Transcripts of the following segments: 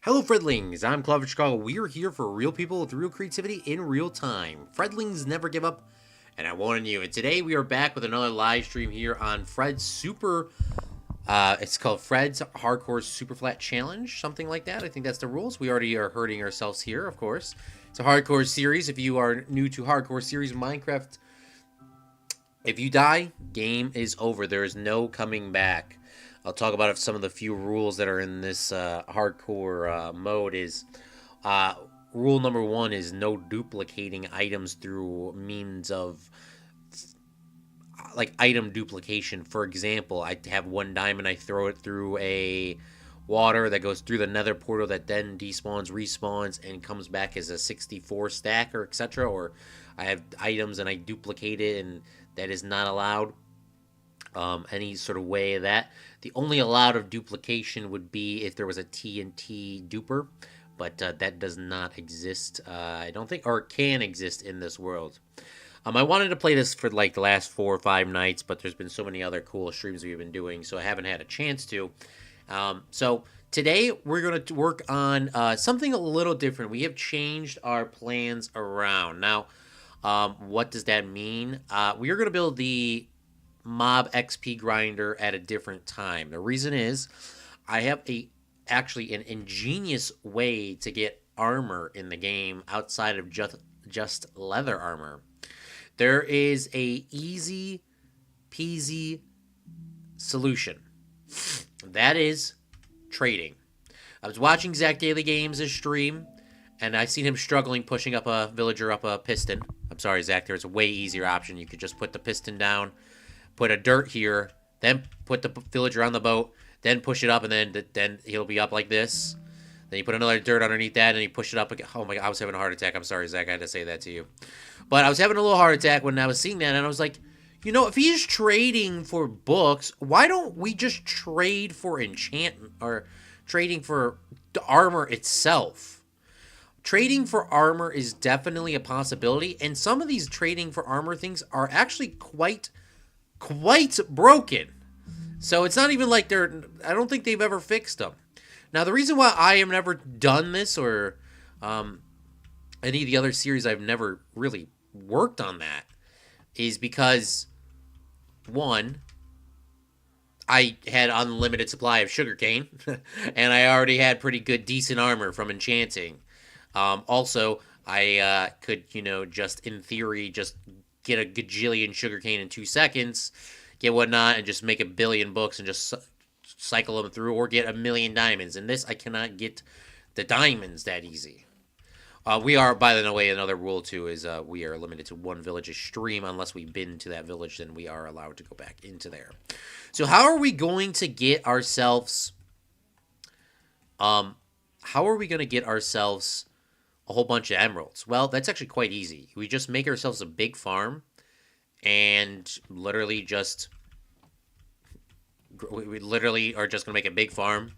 Hello, Fredlings. I'm Claude Chicago. We are here for real people with real creativity in real time. Fredlings never give up, and I warn you. And today we are back with another live stream here on Fred's Super. It's called Fred's Hardcore Superflat Challenge, something like that. I think that's the rules. We already are hurting ourselves here, of course. It's a hardcore series. If you are new to hardcore series Minecraft, if you die, game is over. There is no coming back. I'll talk about some of the few rules that are in this hardcore mode. Rule number 1 is no duplicating items through means of like item duplication. For example, I have one diamond, I throw it through a water that goes through the nether portal that then despawns, respawns, and comes back as a 64 stack or etc. Or I have items and I duplicate it, and that is not allowed. Any sort of way of that. The only allowed of duplication would be if there was a TNT duper, but that does not exist, I don't think, or can exist in this world. I wanted to play this for like the last 4 or 5 nights, but there's been so many other cool streams we've been doing, so I haven't had a chance to. So today we're going to work on something a little different. We have changed our plans around. Now, what does that mean? We are going to build the mob XP grinder at a different time. The reason is I have actually an ingenious way to get armor in the game outside of just leather armor. There is a easy peasy solution. That is trading. I was watching Zach Daily Games' stream, and I seen him struggling pushing up a villager up a piston. I'm sorry, Zach, there's a way easier option. You could just put the piston down, put a dirt here, then put the villager on the boat, then push it up, and then he'll be up like this. Then you put another dirt underneath that, and you push it up again. Oh my God, I was having a heart attack. I'm sorry, Zach, I had to say that to you. But I was having a little heart attack when I was seeing that, and I was like, you know, if he's trading for books, why don't we just trade for enchantment, or trading for the armor itself? Trading for armor is definitely a possibility, and some of these trading for armor things are actually quite broken. So it's not even like I don't think they've ever fixed them. Now, the reason why I have never done this, or any of the other series I've never really worked on that, is because, one, I had unlimited supply of sugarcane, and I already had pretty good, decent armor from enchanting. Also, I could, just in theory, just get a gajillion sugarcane in 2 seconds, get whatnot, and just make a billion books and just cycle them through, or get 1,000,000 diamonds. In this, I cannot get the diamonds that easy. We are, by the way, another rule too is we are limited to 1 village's stream. Unless we've been to that village, then we are allowed to go back into there. So how are we going to get ourselves a whole bunch of emeralds? Well, that's actually quite easy. We just make ourselves a big farm, and literally we literally are just going to make a big farm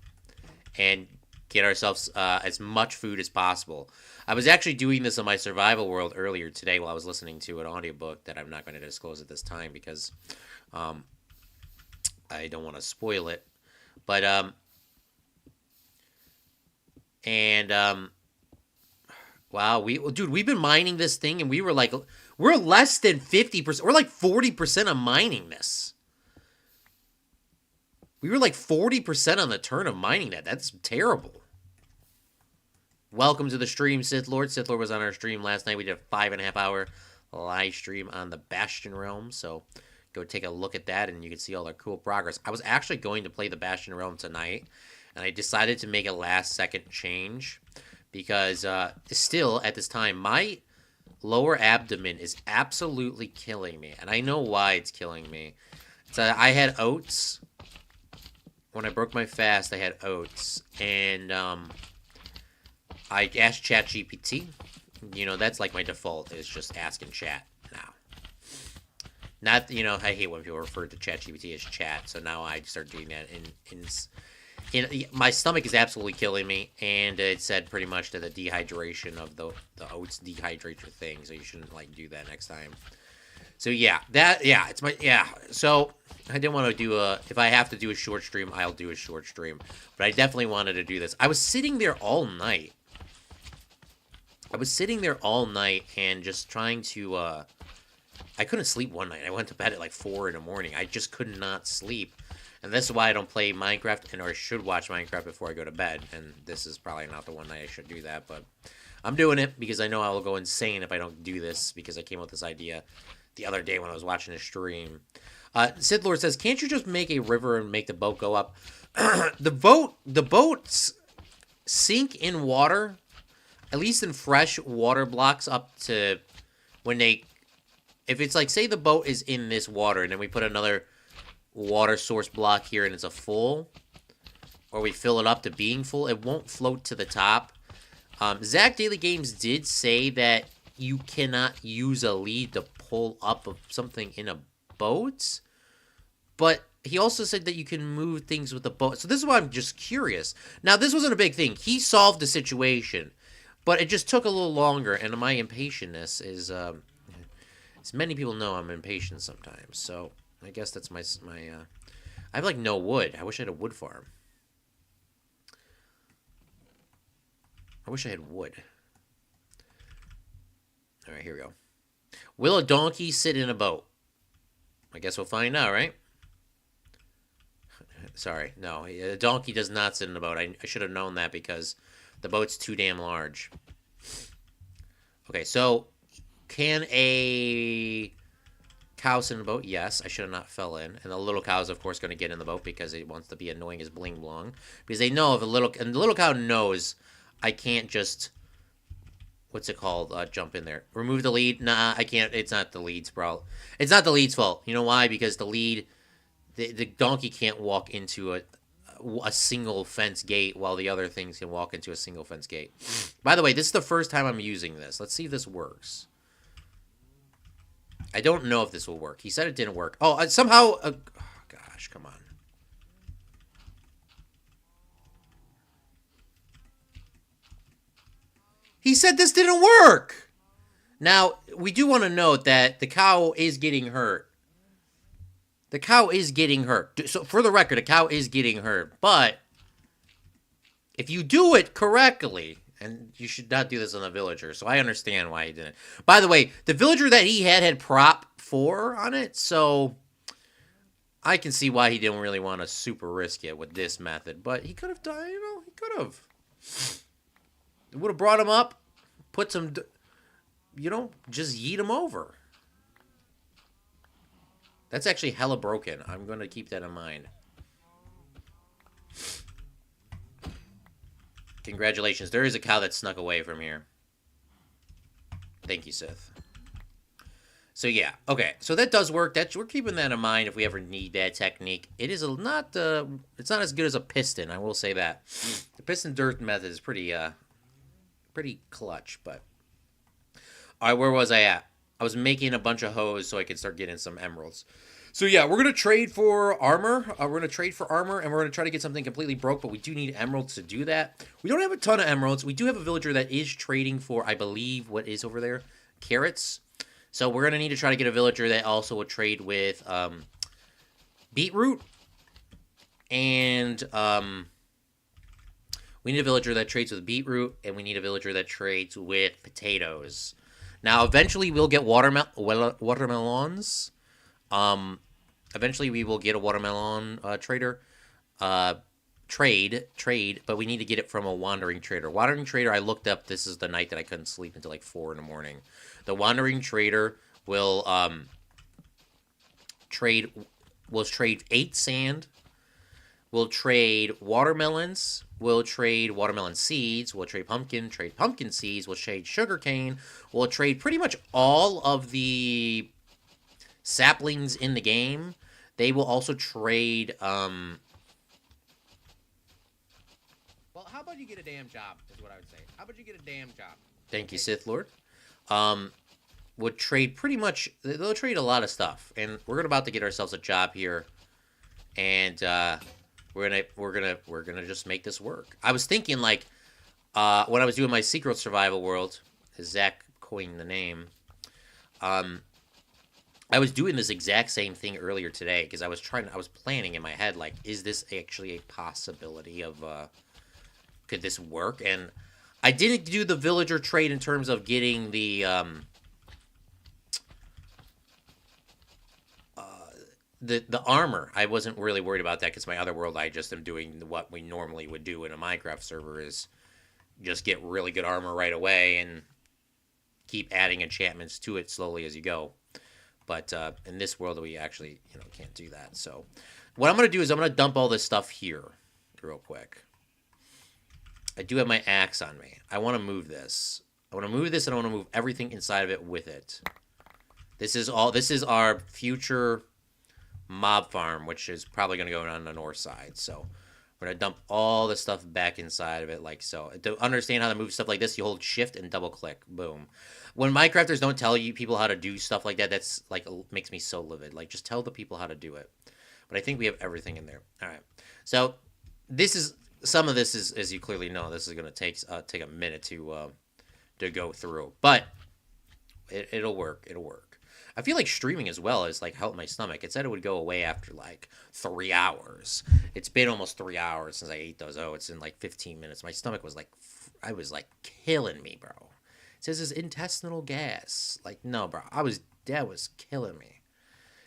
and get ourselves as much food as possible. I was actually doing this on my survival world earlier today while I was listening to an audiobook that I'm not going to disclose at this time because I don't want to spoil it. But, wow, we've been mining this thing, and we're less than 50%. We're like 40% on mining this. We were like 40% on the turn of mining that. That's terrible. Welcome to the stream, Sith Lord. Sith Lord was on our stream last night. We did a 5.5 hour live stream on the Bastion Realm. So go take a look at that, and you can see all our cool progress. I was actually going to play the Bastion Realm tonight, and I decided to make a last-second change because still, at this time, my lower abdomen is absolutely killing me. And I know why it's killing me. So I had oats. When I broke my fast, I had oats. And I asked ChatGPT. That's like my default, is just asking chat now. Not, I hate when people refer to ChatGPT as chat. So now I start doing that my stomach is absolutely killing me, and it said pretty much that the dehydration of the oats dehydrates your thing, so you shouldn't do that next time. So yeah, it's my So I didn't want to do a. If I have to do a short stream, I'll do a short stream. But I definitely wanted to do this. I was sitting there all night. And just trying to. I couldn't sleep one night. I went to bed at like 4 in the morning. I just could not sleep. And this is why I don't play Minecraft, or I should watch Minecraft before I go to bed. And this is probably not the one night I should do that, but I'm doing it because I know I will go insane if I don't do this, because I came up with this idea the other day when I was watching a stream. Sith Lord says, can't you just make a river and make the boat go up? The boats sink in water, at least in fresh water blocks, up to when they... If it's like, say the boat is in this water, and then we put another water source block here and it's a full, or we fill it up to being full, it won't float to the top. Zach Daily Games did say that you cannot use a lead to pull up of something in a boat, but he also said that you can move things with the boat. So this is why I'm just curious. Now, this wasn't a big thing. He solved the situation, but it just took a little longer, and my impatientness is... as many people know, I'm impatient sometimes, so I guess that's my I have, like, no wood. I wish I had a wood farm. I wish I had wood. Alright, here we go. Will a donkey sit in a boat? I guess we'll find out, right? Sorry, no. A donkey does not sit in a boat. I should have known that because the boat's too damn large. Okay, so... Can a cow sit in a boat? Yes. I should have not fell in. And the little cow is, of course, going to get in the boat because it wants to be annoying as bling blong. Because they know if the little cow knows I can't just, what's it called, jump in there. Remove the lead? Nah, I can't. It's not the lead's problem. It's not the lead's fault. You know why? Because the donkey can't walk into a single fence gate while the other things can walk into a single fence gate. By the way, this is the first time I'm using this. Let's see if this works. I don't know if this will work. He said it didn't work. Oh, somehow... oh, gosh, come on. He said this didn't work! Now, we do want to note that the cow is getting hurt. The cow is getting hurt. So, for the record, the cow is getting hurt. But, if you do it correctly... And you should not do this on a villager, so I understand why he didn't. By the way, the villager that he had prop 4 on it, so I can see why he didn't really want to super risk it with this method. But he could have done, he could have. It would have brought him up, put some, just yeet him over. That's actually hella broken. I'm going to keep that in mind. Congratulations. There is a cow that snuck away from here. Thank you, Sith. So, yeah. Okay. So, that does work. We're keeping that in mind if we ever need that technique. It is it's not as good as a piston. I will say that. The piston dirt method is pretty clutch, but... All right, where was I at? I was making a bunch of hoes so I could start getting some emeralds. So, yeah, we're going to trade for armor. And we're going to try to get something completely broke, but we do need emeralds to do that. We don't have a ton of emeralds. We do have a villager that is trading for, I believe, what is over there? Carrots. So, we're going to need to try to get a villager that also will trade with beetroot. And we need a villager that trades with beetroot, and we need a villager that trades with potatoes. Now, eventually, we'll get watermelons. Eventually we will get a watermelon trader. Trade, but we need to get it from a wandering trader. Wandering trader, I looked up, this is the night that I couldn't sleep until like 4 in the morning. The wandering trader will trade 8 sand. We'll trade watermelons. We'll trade watermelon seeds. We'll trade pumpkin seeds. We'll trade sugarcane. We'll trade pretty much all of the saplings in the game. They will also trade, well, how about you get a damn job, is what I would say. How about you get a damn job? Thank you, Sith Lord. Would trade pretty much, they'll trade a lot of stuff. And we're about to get ourselves a job here. And, we're gonna just make this work. I was thinking, like, when I was doing my Secret Survival World, as Zach coined the name, I was doing this exact same thing earlier today because I was planning in my head, like, is this actually a possibility of, could this work? And I didn't do the villager trade in terms of getting the armor. I wasn't really worried about that because my other world, I just am doing what we normally would do in a Minecraft server is just get really good armor right away and keep adding enchantments to it slowly as you go. But in this world, we actually, can't do that. So what I'm going to do is I'm going to dump all this stuff here real quick. I do have my axe on me. I want to move this. I want to move this, and I want to move everything inside of it with it. This is our future mob farm, which is probably going to go on the north side. So we're going to dump all the stuff back inside of it like so. To understand how to move stuff like this, you hold shift and double click. Boom. When Minecrafters don't tell you people how to do stuff like that, that's like makes me so livid. Like, just tell the people how to do it. But I think we have everything in there. All right. So some of this is, as you clearly know, this is going to take a minute to go through, but it'll work. It'll work. I feel like streaming as well has like helped my stomach. It said it would go away after like 3 hours. It's been almost 3 hours since I ate those. Oh, it's in like 15 minutes. My stomach was like, I was like killing me, bro. It says it's intestinal gas. Like, no, bro. That was killing me.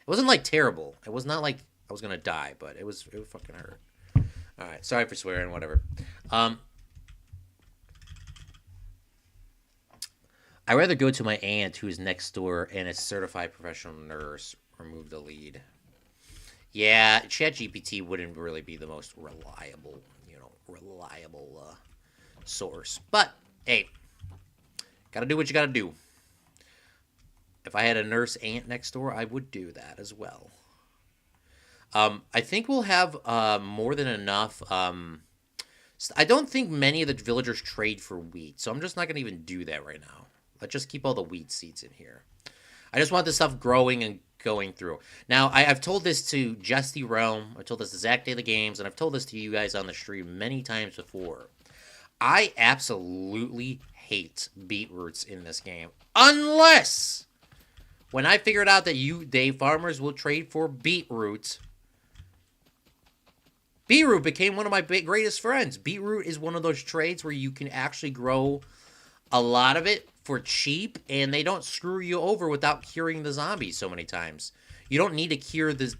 It wasn't like terrible. It was not like I was gonna die, but it would fucking hurt. All right, sorry for swearing. Whatever. I'd rather go to my aunt who's next door and a certified professional nurse. Remove the lead. Yeah, ChatGPT wouldn't really be the most reliable, source. But hey, gotta do what you gotta do. If I had a nurse aunt next door, I would do that as well. I think we'll have more than enough. I don't think many of the villagers trade for wheat, so I'm just not gonna even do that right now. Let's just keep all the wheat seeds in here. I just want this stuff growing and going through. Now, I've told this to Justy Realm. I told this to Zach Day the Games, and I've told this to you guys on the stream many times before. I absolutely hate beetroots in this game. Unless, when I figured out that farmers will trade for beetroots, beetroot became one of my greatest friends. Beetroot is one of those trades where you can actually grow a lot of it for cheap, and they don't screw you over without curing the zombies so many times. You don't need to cure the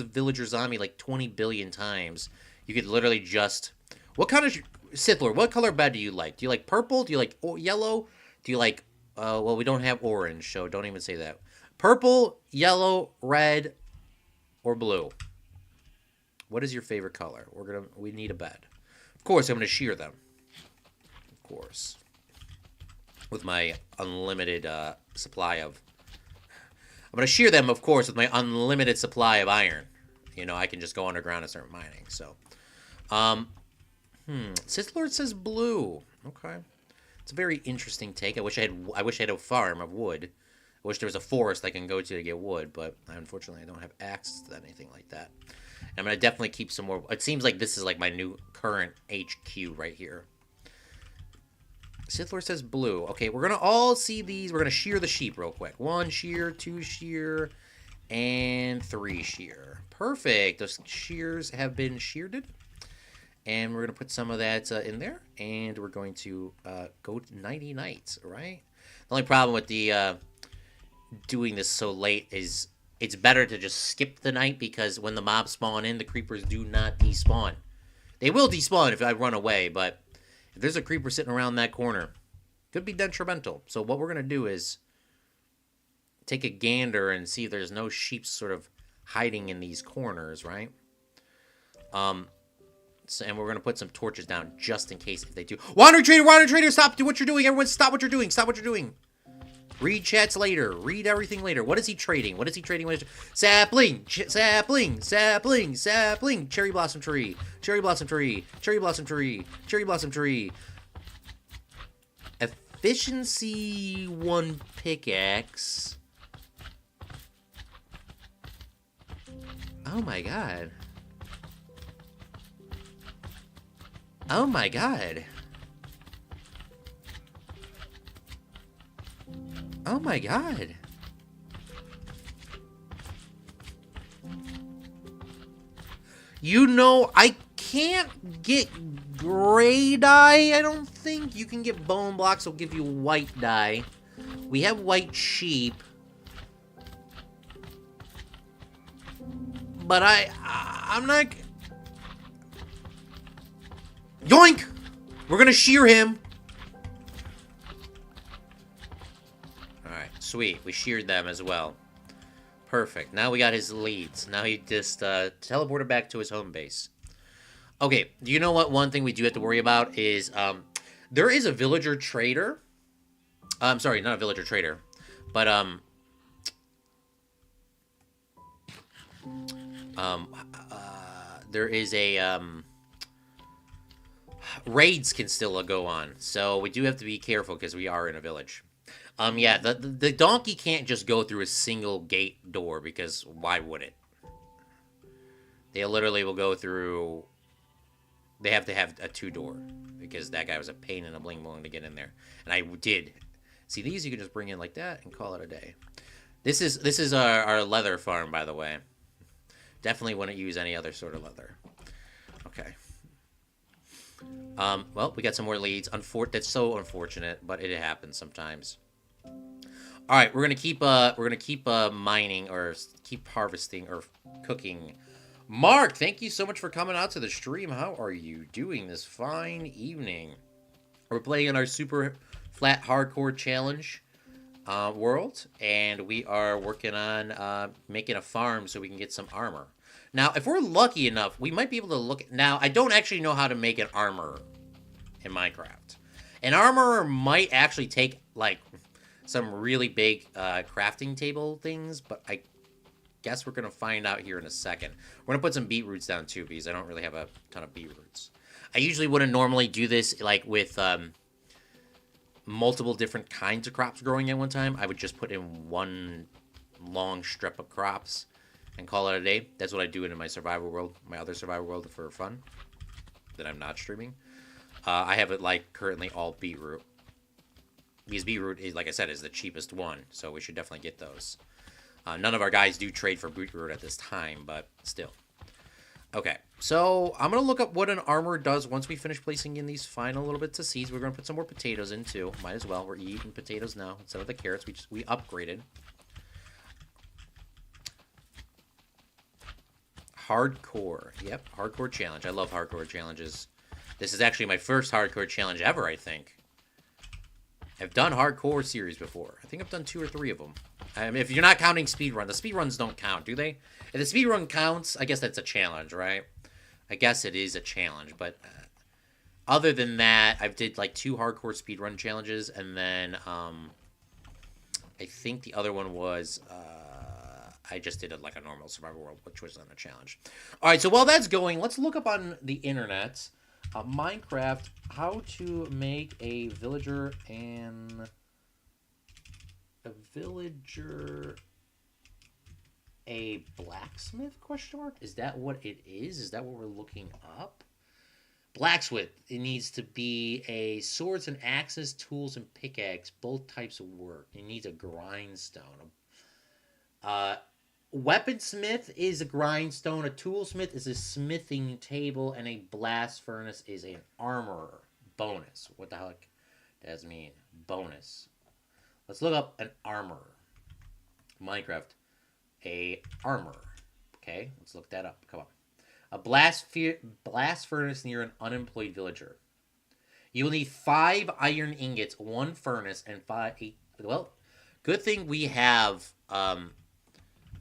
villager zombie like 20 billion times. You could literally just... What kind of... Sith Lord, what color bed do you like? Do you like purple? Do you like yellow? Do you like... well, we don't have orange, so don't even say that. Purple, yellow, red, or blue? What is your favorite color? We need a bed. Of course, I'm going to shear them. Of course. With my unlimited supply of... I'm going to shear them, of course, with my unlimited supply of iron. I can just go underground and start mining, so... Sith Lord says blue. Okay. It's a very interesting take. I wish I had a farm of wood. I wish there was a forest I can go to get wood, but unfortunately I don't have access to anything like that. I'm going to definitely keep some more... It seems like this is like my new current HQ right here. Sith Lord says blue. Okay, we're going to all see these. We're going to shear the sheep real quick. 1 shear, 2 shear, and 3 shear. Perfect. Those shears have been sheared. And we're going to put some of that in there. And we're going to go nighty nights, right? The only problem with the doing this so late is it's better to just skip the night, because when the mobs spawn in, the creepers do not despawn. They will despawn if I run away, but if there's a creeper sitting around that corner, it could be detrimental. So what we're going to do is take a gander and see if there's no sheep sort of hiding in these corners, right? And we're going to put some torches down just in case if they do. Wandering trader, stop! Do what you're doing. Everyone stop what you're doing. Stop what you're doing. Read chats later. Read everything later. What is he trading? Sapling! Sapling! Cherry blossom tree. Efficiency 1 pickaxe. Oh my god. Oh my god. Oh my god. You know, I can't get gray dye, I don't think. You can get bone blocks, will give you white dye. We have white sheep. But I'm not... Yoink! We're gonna shear him. Alright, sweet. We sheared them as well. Perfect. Now we got his leads. Now he just teleported back to his home base. Okay, do you know what one thing we do have to worry about is there is a villager trader. I'm sorry, not a villager trader, but there is a raids can still go on, so we do have to be careful because we are in a village. Yeah, the donkey can't just go through a single gate door because why would it? They literally will go through. They have to have a 2-door because that guy was a pain in a bling bling to get in there, and I did. See, these you can just bring in like that and call it a day. This is our leather farm, by the way. Definitely wouldn't use any other sort of leather. Okay. Well, we got some more leads. That's so unfortunate, but it happens sometimes. All right, we're gonna keep mining or keep harvesting or cooking. Mark, thank you so much for coming out to the stream. How are you doing this fine evening? We're playing in our Superflat Hardcore Challenge world, and we are working on making a farm so we can get some armor. Now, if we're lucky enough, we might be able to look... Now, I don't actually know how to make an armor in Minecraft. An armor might actually take, like, some really big crafting table things, but I guess we're going to find out here in a second. We're going to put some beetroots down, too, because I don't really have a ton of beetroots. I usually wouldn't normally do this, like, with multiple different kinds of crops growing at one time. I would just put in one long strip of crops and call it a day. That's what I do in my survival world, my other survival world for fun, that I'm not streaming. I have it, like, currently all beetroot. Because beetroot, is, like I said, is the cheapest one, so we should definitely get those. None of our guys do trade for beetroot at this time, but still. Okay, so I'm going to look up what an armor does once we finish placing in these final little bits of seeds. We're going to put some more potatoes in, too. Might as well. We're eating potatoes now instead of the carrots. We upgraded. Hardcore. Yep, hardcore challenge. I love hardcore challenges. This is actually my first hardcore challenge ever, I think. I've done hardcore series before. I think I've done 2 or 3 of them. If you're not counting speedrun, the speedruns don't count, do they? If the speedrun counts, I guess that's a challenge, right? I guess it is a challenge, but other than that, I've did like 2 hardcore speedrun challenges, and then I think the other one was I just did it like a normal survival world, which was not a challenge. All right, so while that's going, let's look up on the internet, Minecraft, how to make a villager and a blacksmith, question mark? Is that what it is? Is that what we're looking up? Blacksmith, it needs to be a swords and axes, tools and pickaxe, both types of work. It needs a grindstone. Weaponsmith is a grindstone, a toolsmith is a smithing table, and a blast furnace is an armorer. Bonus. What the heck does that mean? Bonus. Let's look up an armorer. Minecraft. A armorer. Okay, let's look that up. Come on. A blast furnace near an unemployed villager. You will need 5 iron ingots, 1 furnace, and 8... Well, good thing we have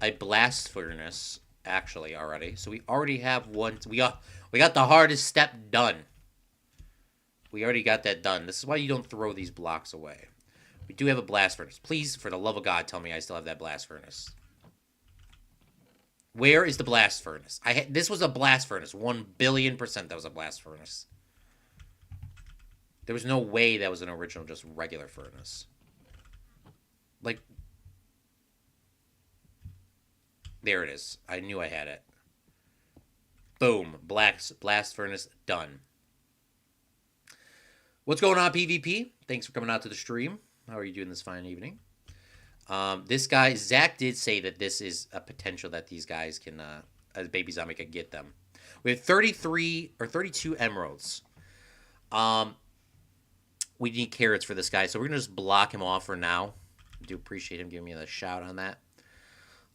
a blast furnace actually already. So we already have one. We got the hardest step done. We already got that done. This is why you don't throw these blocks away. We do have a blast furnace. Please, for the love of God, tell me I still have that blast furnace. Where is the blast furnace? This was a blast furnace. 1,000,000,000% that was a blast furnace. There was no way that was an original, just regular furnace. Like, there it is. I knew I had it. Boom. Blast furnace done. What's going on, PvP? Thanks for coming out to the stream. How are you doing this fine evening? This guy, Zach, did say that this is a potential that these guys can, as baby zombie, can get them. We have 33 or 32 emeralds. We need carrots for this guy, so we're gonna just block him off for now. I do appreciate him giving me the shout on that.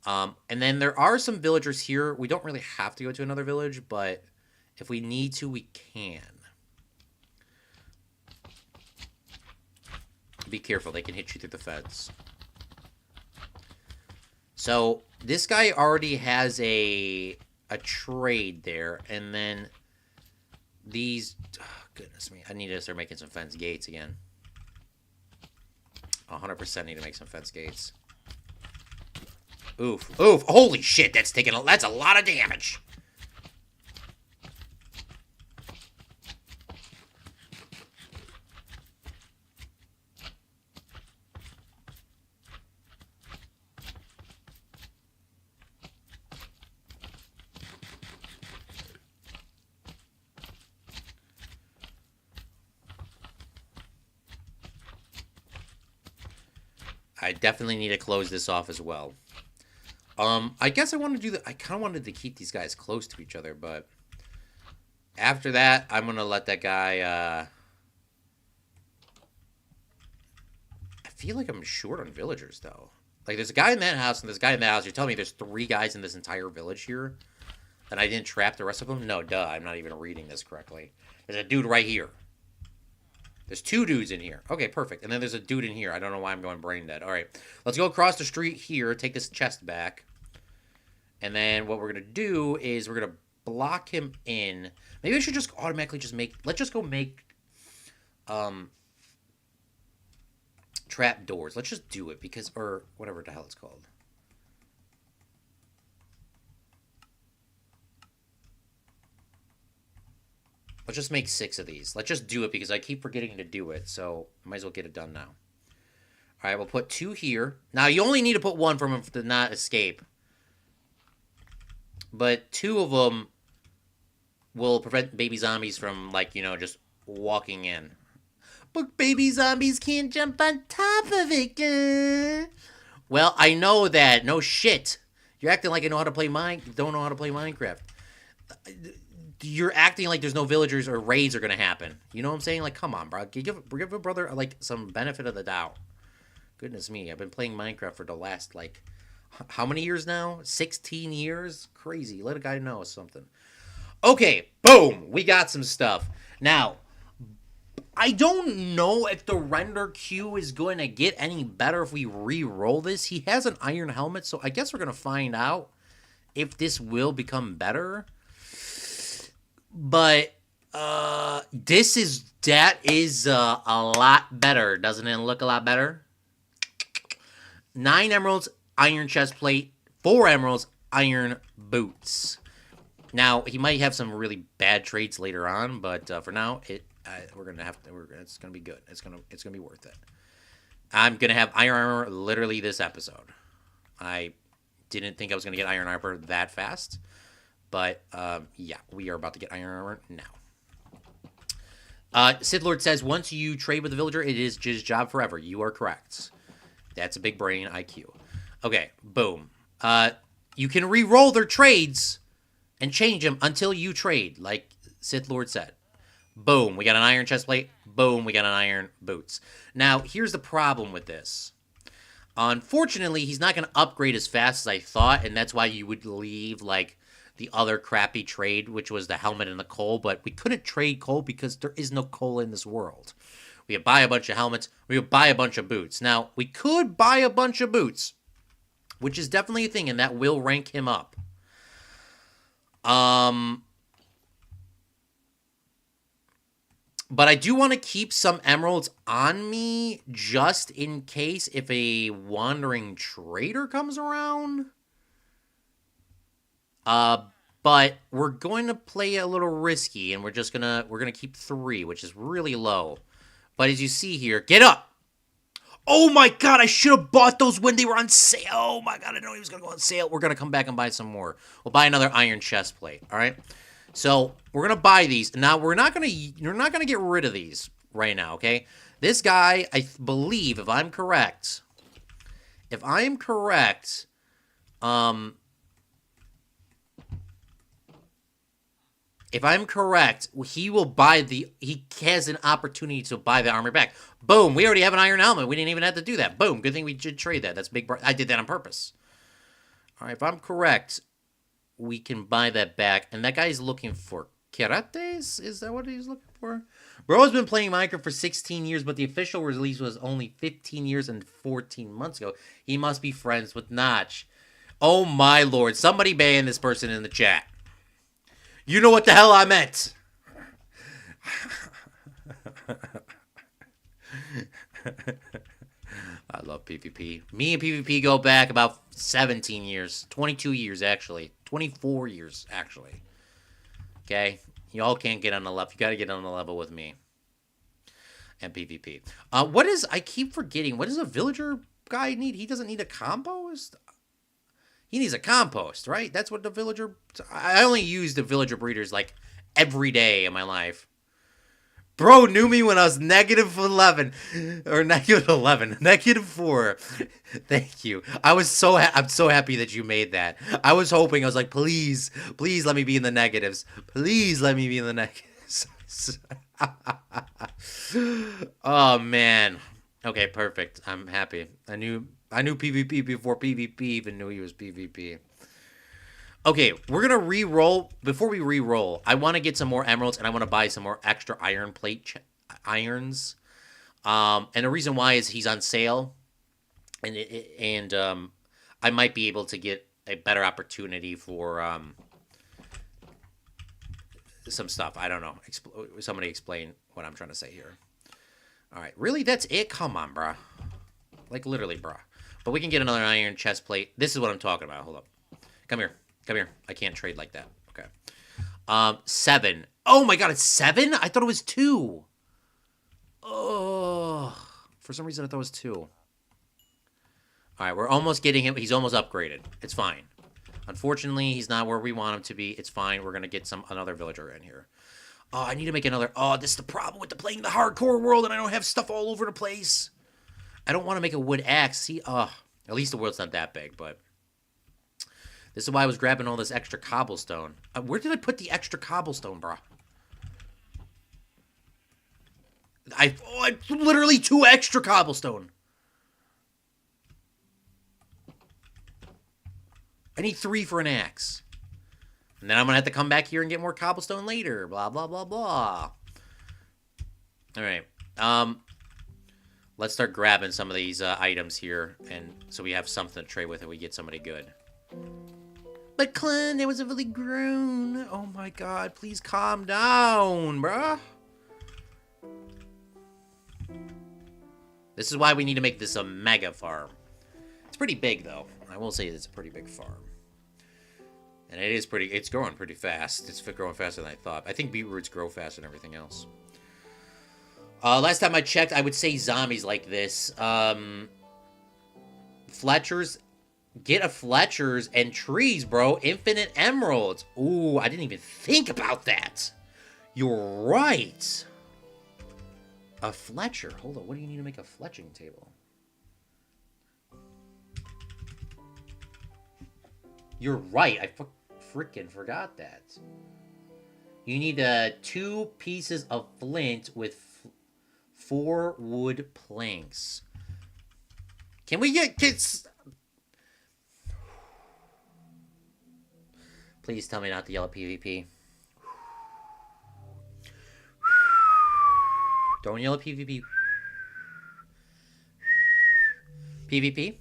And then there are some villagers here. We don't really have to go to another village, but if we need to, we can. Be careful, they can hit you through the fence. So this guy already has a trade there, and then these... Oh, goodness me, I need to start making some fence gates again. 100% need to make some fence gates. Oof, oof, holy shit, that's a lot of damage. I definitely need to close this off as well. I guess I want to do that. I kind of wanted to keep these guys close to each other, but after that, I'm going to let that guy, I feel like I'm short on villagers, though. Like, there's a guy in that house, and there's a guy in that house. You're telling me there's 3 guys in this entire village here? And I didn't trap the rest of them? No, duh. I'm not even reading this correctly. There's a dude right here. There's 2 dudes in here. Okay, perfect. And then there's a dude in here. I don't know why I'm going brain dead. All right. Let's go across the street here. Take this chest back. And then what we're going to do is we're going to block him in. Maybe I should just automatically just make... Let's just go make... trap doors. Let's just do it because... Or whatever the hell it's called. Let's just make 6 of these. Let's just do it because I keep forgetting to do it. So, I might as well get it done now. Alright, we'll put 2 here. Now, you only need to put 1 from him to not escape. But 2 of them will prevent baby zombies from, like, you know, just walking in. But baby zombies can't jump on top of it. Well, I know that. No shit. You're acting like I know how to play don't know how to play Minecraft. You're acting like there's no villagers or raids are going to happen. You know what I'm saying? Like, come on, bro. Give a brother, like, some benefit of the doubt. Goodness me. I've been playing Minecraft for the last, like, how many years now? 16 years? Crazy. Let a guy know something. Okay. Boom. We got some stuff. Now, I don't know if the render queue is going to get any better if we re-roll this. He has an iron helmet, so I guess we're going to find out if this will become better. But that is a lot better. Doesn't it look a lot better? 9 emeralds, iron chest plate, 4 emeralds, iron boots. Now, he might have some really bad traits later on, but for now, we're gonna have to. It's gonna be good. It's gonna be worth it. I'm gonna have iron armor literally this episode. I didn't think I was gonna get iron armor that fast. But, yeah, we are about to get iron armor now. Sith Lord says, once you trade with a villager, it is his job forever. You are correct. That's a big brain IQ. Okay, boom. You can re-roll their trades and change them until you trade, like Sith Lord said. Boom, we got an iron chest plate. Boom, we got an iron boots. Now, here's the problem with this. Unfortunately, he's not going to upgrade as fast as I thought, and that's why you would leave, like, the other crappy trade, which was the helmet and the coal, but we couldn't trade coal because there is no coal in this world. We could buy a bunch of helmets, we could buy a bunch of boots. Now, we could buy a bunch of boots, which is definitely a thing, and that will rank him up. But I do want to keep some emeralds on me, just in case if a wandering trader comes around. But we're going to play a little risky, and we're gonna keep 3, which is really low. But as you see here, get up! Oh my god, I should have bought those when they were on sale. Oh my god, I didn't know he was gonna go on sale. We're gonna come back and buy some more. We'll buy another iron chest plate, alright? So, we're gonna buy these. Now, we're not gonna get rid of these right now, okay? This guy, I believe, if I'm correct, If I'm correct, he will buy the... He has an opportunity to buy the armor back. Boom, we already have an iron helmet. We didn't even have to do that. Boom, good thing we did trade that. That's big... I did that on purpose. All right, if I'm correct, we can buy that back. And that guy's looking for karates? Is that what he's looking for? Bro's been playing Minecraft for 16 years, but the official release was only 15 years and 14 months ago. He must be friends with Notch. Oh my lord, somebody ban this person in the chat. You know what the hell I meant. I love PvP. Me and PvP go back about 17 years. 22 years, actually. 24 years, actually. Okay? Y'all can't get on the level. You gotta get on the level with me. And PvP. What is... I keep forgetting. What does a villager guy need? He doesn't need a compost? He needs a compost, right? That's what the villager... I only use the villager breeders, like, every day in my life. Bro knew me when I was -11. Or -11. -4. Thank you. I'm so happy that you made that. I was hoping, I was like, please let me be in the negatives. Please let me be in the negatives. Oh, man. Okay, perfect. I'm happy. I knew PvP before PvP even knew he was PvP. Okay, we're going to re-roll. Before we re-roll, I want to get some more emeralds, and I want to buy some more extra iron plate irons. And the reason why is he's on sale. And I might be able to get a better opportunity for some stuff. I don't know. Somebody explain what I'm trying to say here. All right, really? That's it? Come on, bruh. Like, literally, bruh. But we can get another iron chest plate. This is what I'm talking about. Hold up. Come here. Come here. I can't trade like that. Okay. 7. Oh my god, it's 7? I thought it was 2. Oh. For some reason, I thought it was 2. Alright, we're almost getting him. He's almost upgraded. It's fine. Unfortunately, he's not where we want him to be. It's fine. We're going to get another villager in here. Oh, I need to make another... Oh, this is the problem with playing the hardcore world, and I don't have stuff all over the place. I don't want to make a wood axe. See, at least the world's not that big, but... This is why I was grabbing all this extra cobblestone. Where did I put the extra cobblestone, bro? I literally 2 extra cobblestone. I need 3 for an axe. And then I'm going to have to come back here and get more cobblestone later. Blah, blah, blah, blah. Alright. Let's start grabbing some of these items here. And so we have something to trade with and we get somebody good. But Claude, there was a really groan. Oh my god, please calm down, bruh. This is why we need to make this a mega farm. It's pretty big, though. I will say it's a pretty big farm. And it's growing pretty fast. It's growing faster than I thought. I think beetroots grow faster than everything else. Last time I checked, I would say zombies like this. Fletchers... Get a Fletchers and trees, bro. Infinite emeralds. Ooh, I didn't even think about that. You're right. A Fletcher. Hold on. What do you need to make a fletching table? You're right. I freaking forgot that. You need 2 pieces of flint with 4 wood planks. Can we get kids? Please tell me not to yell at PvP. Don't yell at PvP. PvP?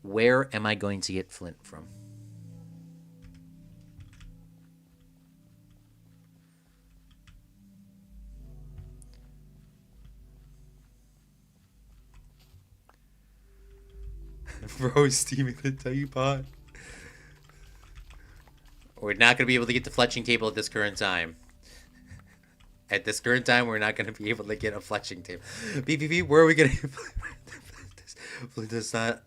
Where am I going to get flint from? Bro, steaming the teapot. We're not going to be able to get the fletching table at this current time. At this current time, we're not going to be able to get a fletching table. PvP, where are we going to... Flint does not...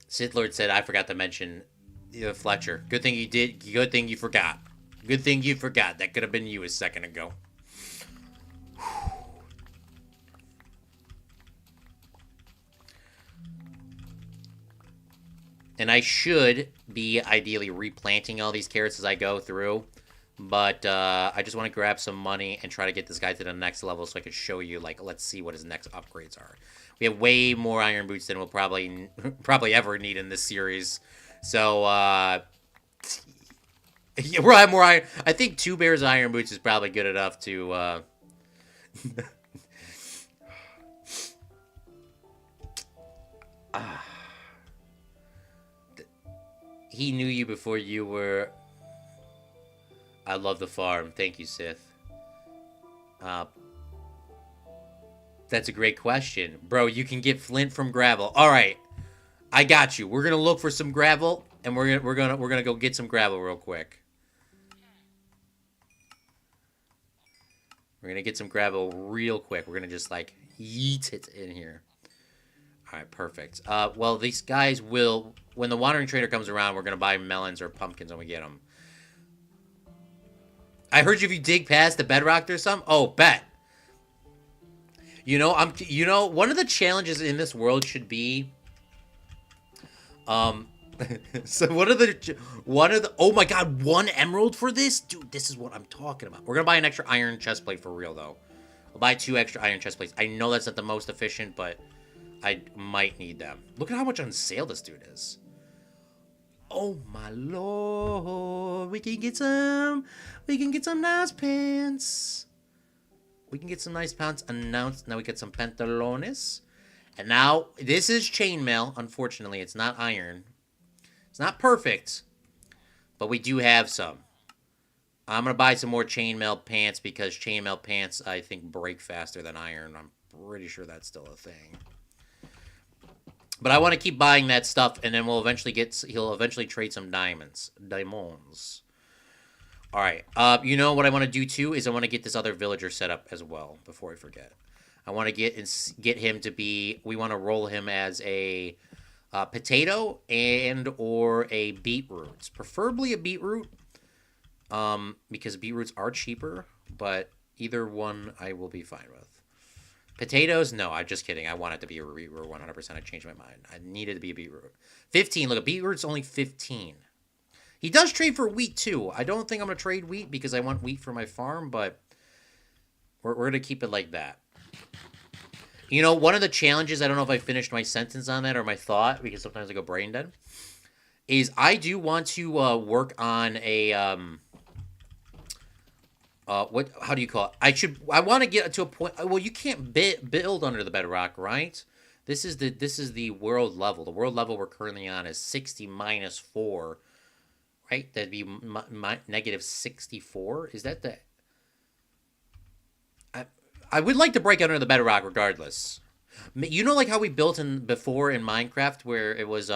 Sith Lord said, I forgot to mention Fletcher. Good thing you did. Good thing you forgot. Good thing you forgot. That could have been you a second ago. And I should be ideally replanting all these carrots as I go through. But I just want to grab some money and try to get this guy to the next level so I can show you, like, let's see what his next upgrades are. We have way more iron boots than we'll probably ever need in this series. So, yeah, we'll have more iron. I think 2 Bears iron boots is probably good enough to, He knew you before you were... I love the farm. Thank you, Sith. That's a great question. Bro, you can get flint from gravel. All right. I got you. We're going to look for some gravel, and we're gonna go get some gravel real quick. We're going to get some gravel real quick. We're going to just, like, yeet it in here. All right, perfect. Well, these guys will... When the wandering trader comes around, we're going to buy melons or pumpkins when we get them. I heard you if you dig past the bedrock there's some. Oh, bet. You know, one of the challenges in this world should be so one of the oh my god, 1 emerald for this? Dude, this is what I'm talking about. We're going to buy an extra iron chestplate for real though. I'll buy 2 extra iron chestplates. I know that's not the most efficient, but I might need them. Look at how much on sale this dude is. Oh my lord, we can get some nice pants. We can get some nice pants announced. Now we get some pantalones. And now, this is chainmail. Unfortunately, it's not iron. It's not perfect, but we do have some. I'm going to buy some more chainmail pants because chainmail pants, I think, break faster than iron. I'm pretty sure that's still a thing. But I want to keep buying that stuff, and then he'll eventually trade some diamonds. Diamonds. All right. You know what I want to do, too, is I want to get this other villager set up as well, before I forget. I want to get him to be... We want to roll him as a potato and or a beetroot. Preferably a beetroot, because beetroots are cheaper, but either one I will be fine with. Potatoes? No, I'm just kidding. I want it to be a beetroot 100%. I changed my mind. I needed to be a beetroot. 15. Look, a beetroot's only 15. He does trade for wheat, too. I don't think I'm going to trade wheat because I want wheat for my farm, but we're going to keep it like that. You know, one of the challenges, I don't know if I finished my sentence on that or my thought, because sometimes I go brain dead, is I do want to work on a... how do you call it? I want to get to a point. Well, you can't build under the bedrock, right? This is the world level. The world level we're currently on is 60 minus 4, right? That'd be negative 64. Is that the? I would like to break under the bedrock regardless. You know, like how we built before in Minecraft, where it was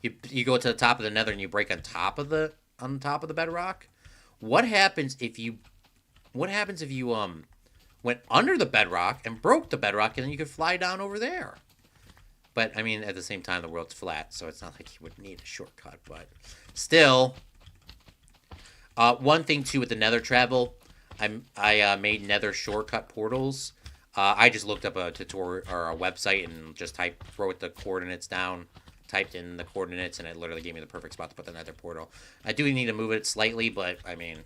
you go to the top of the Nether and you break on top of the bedrock. What happens if you went under the bedrock and broke the bedrock, and then you could fly down over there? But, I mean, at the same time, the world's flat, so it's not like you would need a shortcut, but still. One thing, too, with the Nether travel, I made Nether shortcut portals. I just looked up a tutorial or a website and just wrote the coordinates down, typed in the coordinates, and it literally gave me the perfect spot to put the Nether portal. I do need to move it slightly, but, I mean...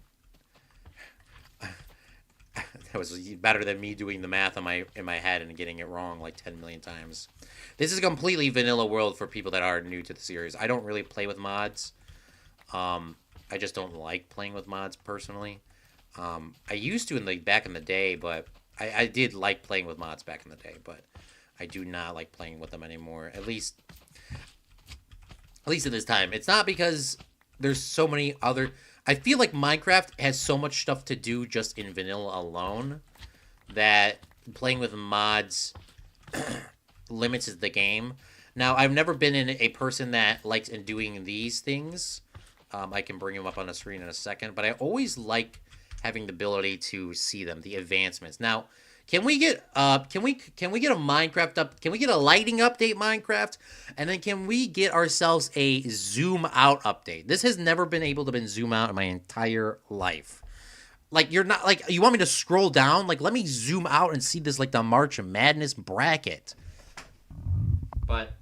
That was better than me doing the math in my head and getting it wrong like 10 million times. This is a completely vanilla world for people that are new to the series. I don't really play with mods. I just don't like playing with mods personally. I used to back in the day, but I did like playing with mods back in the day, but I do not like playing with them anymore. At least at this time. It's not because there's so many other... I feel like Minecraft has so much stuff to do just in vanilla alone that playing with mods limits the game. Now, I've never been a person that likes doing these things. I can bring them up on the screen in a second, but I always like having the ability to see them, the advancements. Now, can we get a Minecraft up? Can we get a lighting update, Minecraft? And then can we get ourselves a zoom out update? This has never been able to zoom out in my entire life. Like, you're not like, you want me to scroll down? Like, let me zoom out and see this like the March of Madness bracket. But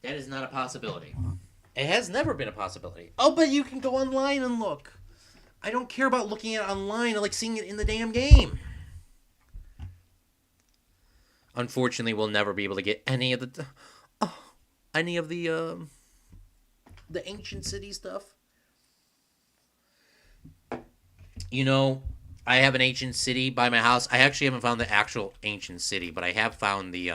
That is not a possibility. It has never been a possibility. Oh, but you can go online and look. I don't care about looking at it online. I like seeing it in the damn game. Unfortunately, we'll never be able to get any of the ancient city stuff. You know, I have an ancient city by my house. I actually haven't found the actual ancient city, but I have found the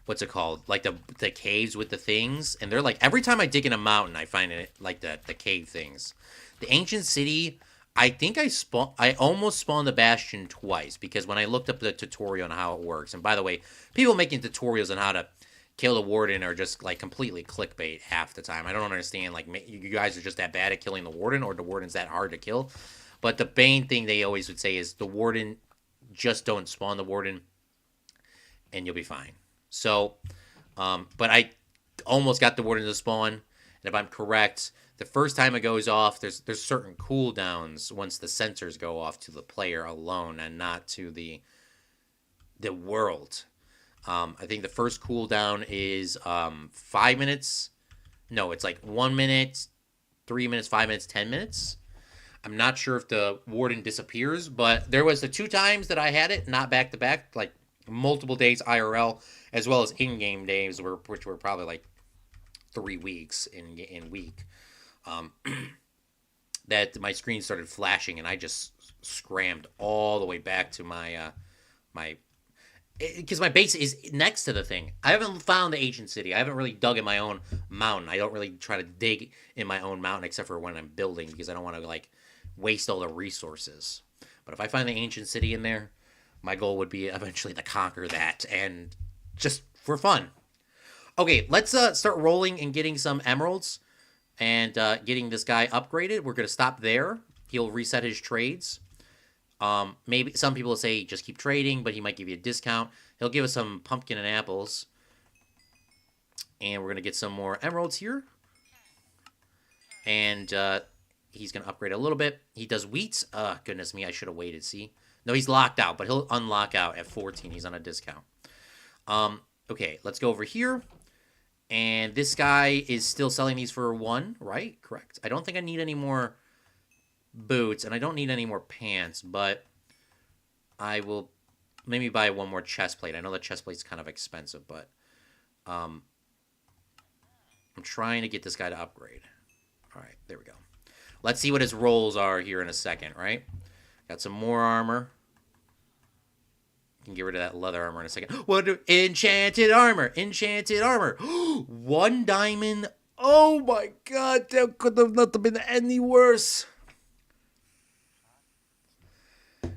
what's it called? Like the caves with the things, and they're like every time I dig in a mountain, I find it like the cave things. The ancient city, I think I almost spawned the bastion twice because when I looked up the tutorial on how it works, and by the way, people making tutorials on how to kill the warden are just like completely clickbait half the time. I don't understand, like, you guys are just that bad at killing the warden, or the warden's that hard to kill. But the main thing they always would say is the warden, just don't spawn the warden and you'll be fine. So, but I almost got the warden to spawn, and if I'm correct, the first time it goes off, there's certain cooldowns once the sensors go off to the player alone and not to the world. I think the first cooldown is 5 minutes. No, it's like 1 minute, 3 minutes, 5 minutes, 10 minutes. I'm not sure if the warden disappears, but there was the 2 times that I had it, not back to back, like multiple days IRL, as well as in-game days, which were probably like 3 weeks in week. That my screen started flashing, and I just scrammed all the way back to my because my base is next to the thing. I haven't found the ancient city. I haven't really dug in my own mountain. I don't really try to dig in my own mountain except for when I'm building, because I don't want to like waste all the resources. But if I find the ancient city in there, my goal would be eventually to conquer that, and just for fun. Okay, let's start rolling and getting some emeralds and getting this guy upgraded. We're going to stop there. He'll reset his trades. Maybe some people will say just keep trading, but he might give you a discount. He'll give us some pumpkin and apples. And we're going to get some more emeralds here. And he's going to upgrade a little bit. He does wheat. Goodness me, I should have waited, see? No, he's locked out, but he'll unlock out at 14. He's on a discount. Okay, let's go over here. And this guy is still selling these for 1, right? Correct. I don't think I need any more boots, and I don't need any more pants, but I will maybe buy one more chest plate. I know the chest plate's kind of expensive, but I'm trying to get this guy to upgrade. All right, there we go. Let's see what his rolls are here in a second, right? Got some more armor. You can get rid of that leather armor in a second. What? Enchanted armor! Enchanted armor! 1 diamond. Oh my god, that could have not been any worse.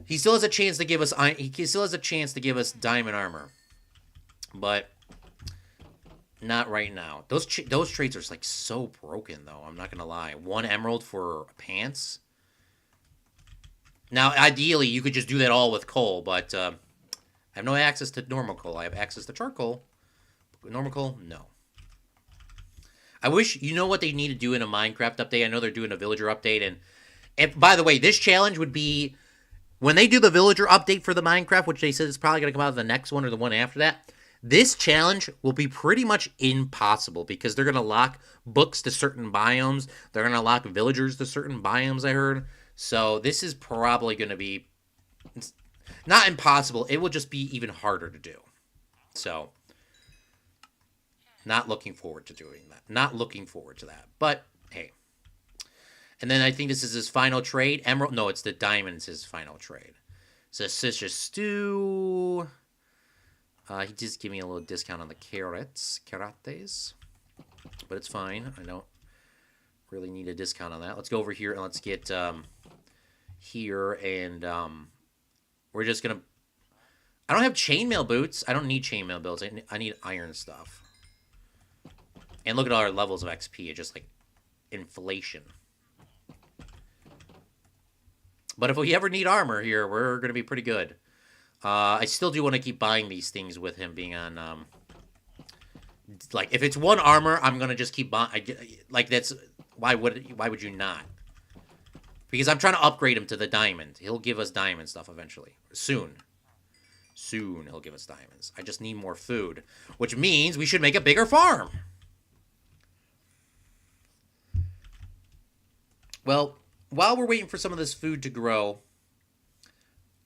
He still has a chance to give us. He still has a chance to give us diamond armor, but not right now. Those trades are like so broken, though. I'm not gonna lie. 1 emerald for pants. Now, ideally, you could just do that all with coal, but I have no access to normal coal. I have access to charcoal. Normal coal, no. I wish, you know what they need to do in a Minecraft update? I know they're doing a villager update, and by the way, this challenge would be, when they do the villager update for the Minecraft, which they said is probably going to come out of the next one or the one after that, this challenge will be pretty much impossible, because they're going to lock books to certain biomes. They're going to lock villagers to certain biomes, I heard. So this is probably going to be not impossible. It will just be even harder to do. So not looking forward to doing that. Not looking forward to that. But hey. And then I think this is his final trade. Emerald. No, it's the diamonds, his final trade. So Sister Stew. He just gave me a little discount on the karates. But it's fine. I don't really need a discount on that. Let's go over here and let's get here. And we're just going to... I don't have chainmail boots. I don't need chainmail boots. I need iron stuff. And look at all our levels of XP. It's just like inflation. But if we ever need armor here, we're going to be pretty good. I still do want to keep buying these things with him being on... like, if it's 1 armor, I'm going to just keep buying... Like, that's... Why would you not? Because I'm trying to upgrade him to the diamond. He'll give us diamond stuff eventually. Soon. Soon he'll give us diamonds. I just need more food, which means we should make a bigger farm. Well, while we're waiting for some of this food to grow,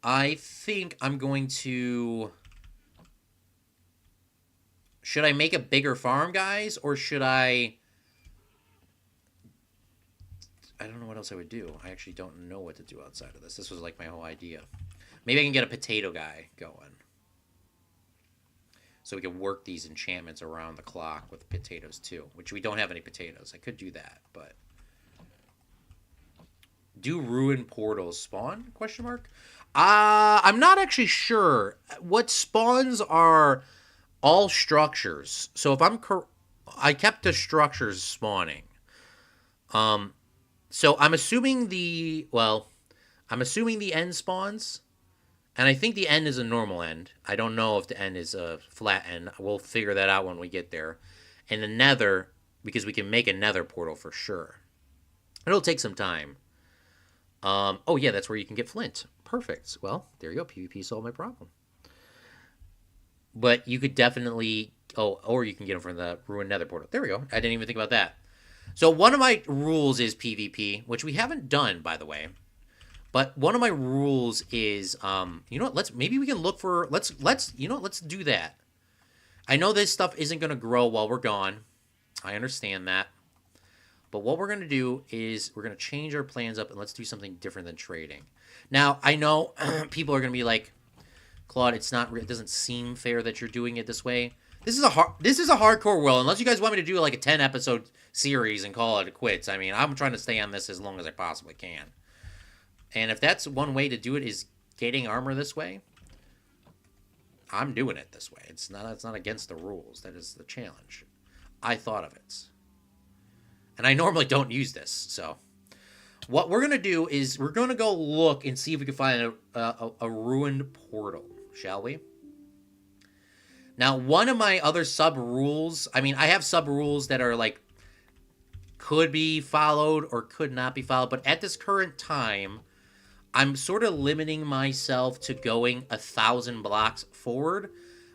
I think I'm going to... Should I make a bigger farm, guys? Or should I don't know what else I would do. I actually don't know what to do outside of this. This was like my whole idea. Maybe I can get a potato guy going. So we can work these enchantments around the clock with potatoes too. Which we don't have any potatoes. I could do that, but... Do ruin portals spawn? Question mark. I'm not actually sure. What spawns are all structures. So if I kept the structures spawning. So I'm assuming the end spawns, and I think the end is a normal end. I don't know if the end is a flat end. We'll figure that out when we get there. And the nether, because we can make a nether portal for sure. It'll take some time. Oh yeah, that's where you can get flint. Perfect. Well, there you go. PvP solved my problem. But you could definitely... Oh, or you can get them from the ruined nether portal. There we go. I didn't even think about that. So one of my rules is PvP, which we haven't done, by the way. But one of my rules is, you know what? Maybe we can look for... Let's do that. I know this stuff isn't going to grow while we're gone. I understand that. But what we're going to do is we're going to change our plans up and let's do something different than trading. Now, I know people are going to be like, Claude, it doesn't seem fair that you're doing it this way. This is a hardcore world. Unless you guys want me to do like a 10-episode series and call it quits. I mean, I'm trying to stay on this as long as I possibly can. And if that's one way to do it is getting armor this way, I'm doing it this way. It's not against the rules. That is the challenge. I thought of it. And I normally don't use this, so... What we're going to do is we're going to go look and see if we can find a ruined portal, shall we? Now, one of my other sub-rules... I mean, I have sub-rules that are, like, could be followed or could not be followed. But at this current time, I'm sort of limiting myself to going 1,000 blocks forward,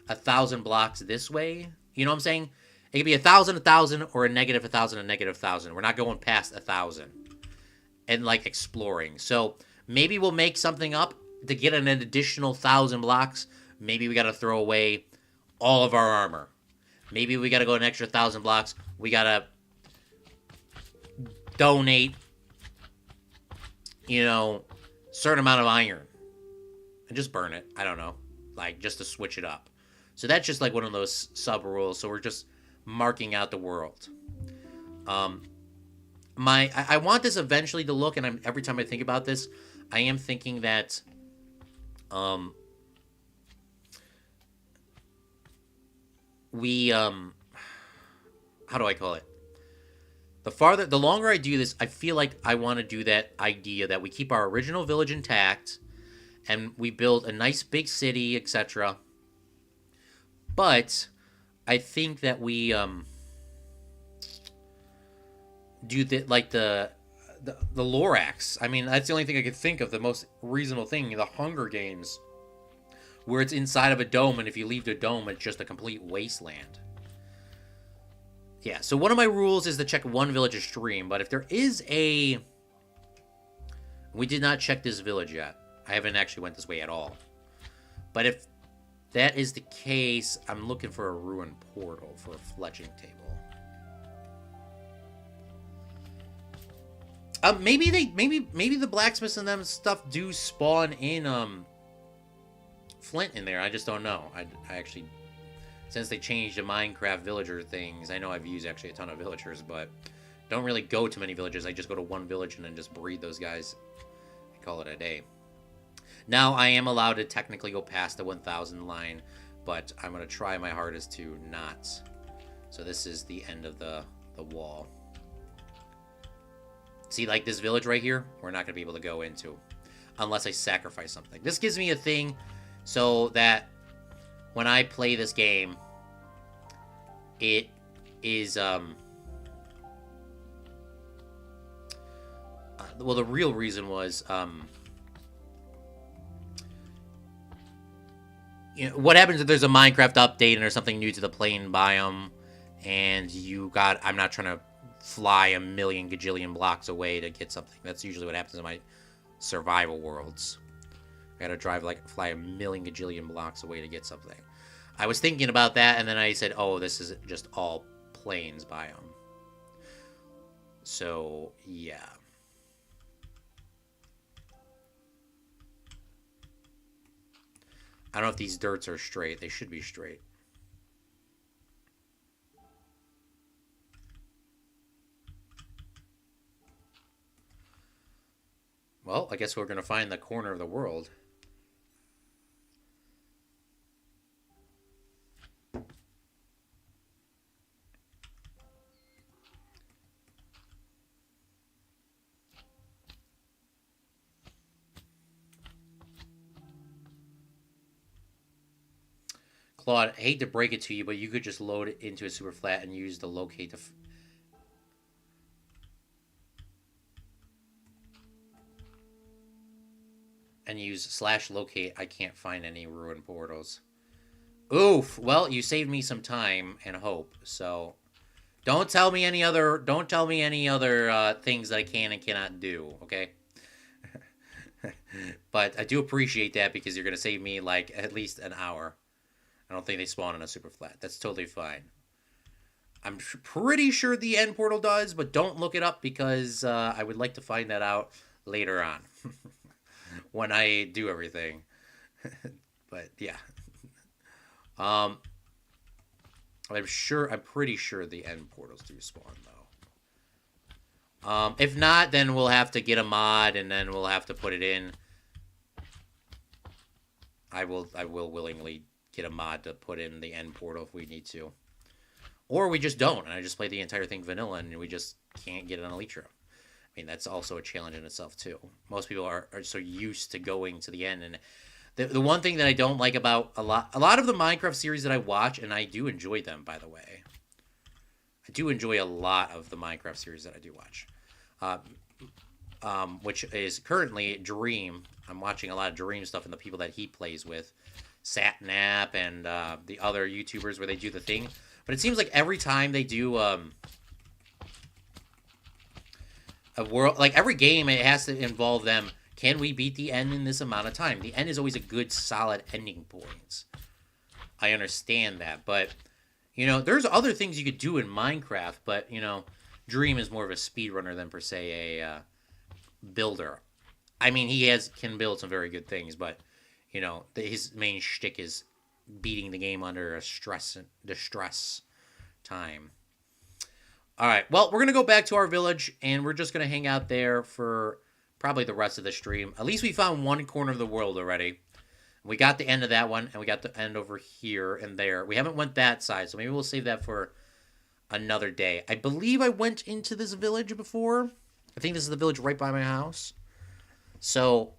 1,000 blocks this way. You know what I'm saying? It could be 1,000, 1,000, or a negative 1,000, a negative 1,000. We're not going past 1,000 and, like, exploring. So maybe we'll make something up to get an additional 1,000 blocks. Maybe we got to throw away all of our armor. Maybe we got to go an extra 1,000 blocks. We got to donate, you know, certain amount of iron and just burn it. I don't know. Like, just to switch it up. So that's just like one of those sub-rules. So we're just marking out the world. I want this eventually to look, and every time I think about this, I am thinking that how do I call it? The longer I do this, I feel like I want to do that idea that we keep our original village intact and we build a nice big city, etc. But I think that we do the Lorax. I mean, that's the only thing I could think of, the most reasonable thing, the Hunger Games, where it's inside of a dome, and if you leave the dome, it's just a complete wasteland. Yeah, so one of my rules is to check one village's stream, but if there is a... We did not check this village yet. I haven't actually went this way at all. But if that is the case, I'm looking for a ruined portal for a fletching table. Maybe the blacksmiths and them stuff do spawn in flint in there. I just don't know. I actually, since they changed the Minecraft villager things, I know I've used actually a ton of villagers, but don't really go to many villages. I just go to one village and then just breed those guys and call it a day. Now I am allowed to technically go past the 1,000 line, but I'm gonna try my hardest to not. So this is the end of the wall. See, like this village right here, we're not going to be able to go into unless I sacrifice something. This gives me a thing so that when I play this game, it is, well, the real reason was, what happens if there's a Minecraft update and there's something new to the plain biome, and I'm not trying to fly a million gajillion blocks away to get something. That's usually what happens in my survival worlds. I gotta fly a million gajillion blocks away to get something. I was thinking about that, and then I said, oh, this is just all plains biome. So, yeah. I don't know if these dirts are straight. They should be straight. Well, I guess we're going to find the corner of the world. Claude, I hate to break it to you, but you could just load it into a Superflat and use the locate to... and use /locate. I can't find any ruined portals. Oof. Well, you saved me some time and hope. So, don't tell me any other. Don't tell me any other things that I can and cannot do. Okay. But I do appreciate that because you're gonna save me like at least an hour. I don't think they spawn on a Superflat. That's totally fine. I'm pretty sure the end portal does, but don't look it up because I would like to find that out later on. When I do everything. But yeah. I'm pretty sure the end portals do spawn though. If not, then we'll have to get a mod and then we'll have to put it in. I will willingly get a mod to put in the end portal if we need to. Or we just don't, and I just play the entire thing vanilla and we just can't get an Elytra. I mean, that's also a challenge in itself, too. Most people are so used to going to the end. And the one thing that I don't like about a lot of the Minecraft series that I watch, and I do enjoy them, by the way. I do enjoy a lot of the Minecraft series that I do watch. Which is currently Dream. I'm watching a lot of Dream stuff and the people that he plays with. Satnap and the other YouTubers where they do the thing. But it seems like every time they do... a world, like every game, it has to involve them. Can we beat the end in this amount of time? The end is always a good, solid ending point. I understand that, but you know, there's other things you could do in Minecraft. But you know, Dream is more of a speedrunner than per se a builder. I mean, he can build some very good things, but you know, his main shtick is beating the game under a distress time. All right, well, we're going to go back to our village, and we're just going to hang out there for probably the rest of the stream. At least we found one corner of the world already. We got the end of that one, and we got the end over here and there. We haven't went that side, so maybe we'll save that for another day. I believe I went into this village before. I think this is the village right by my house. So,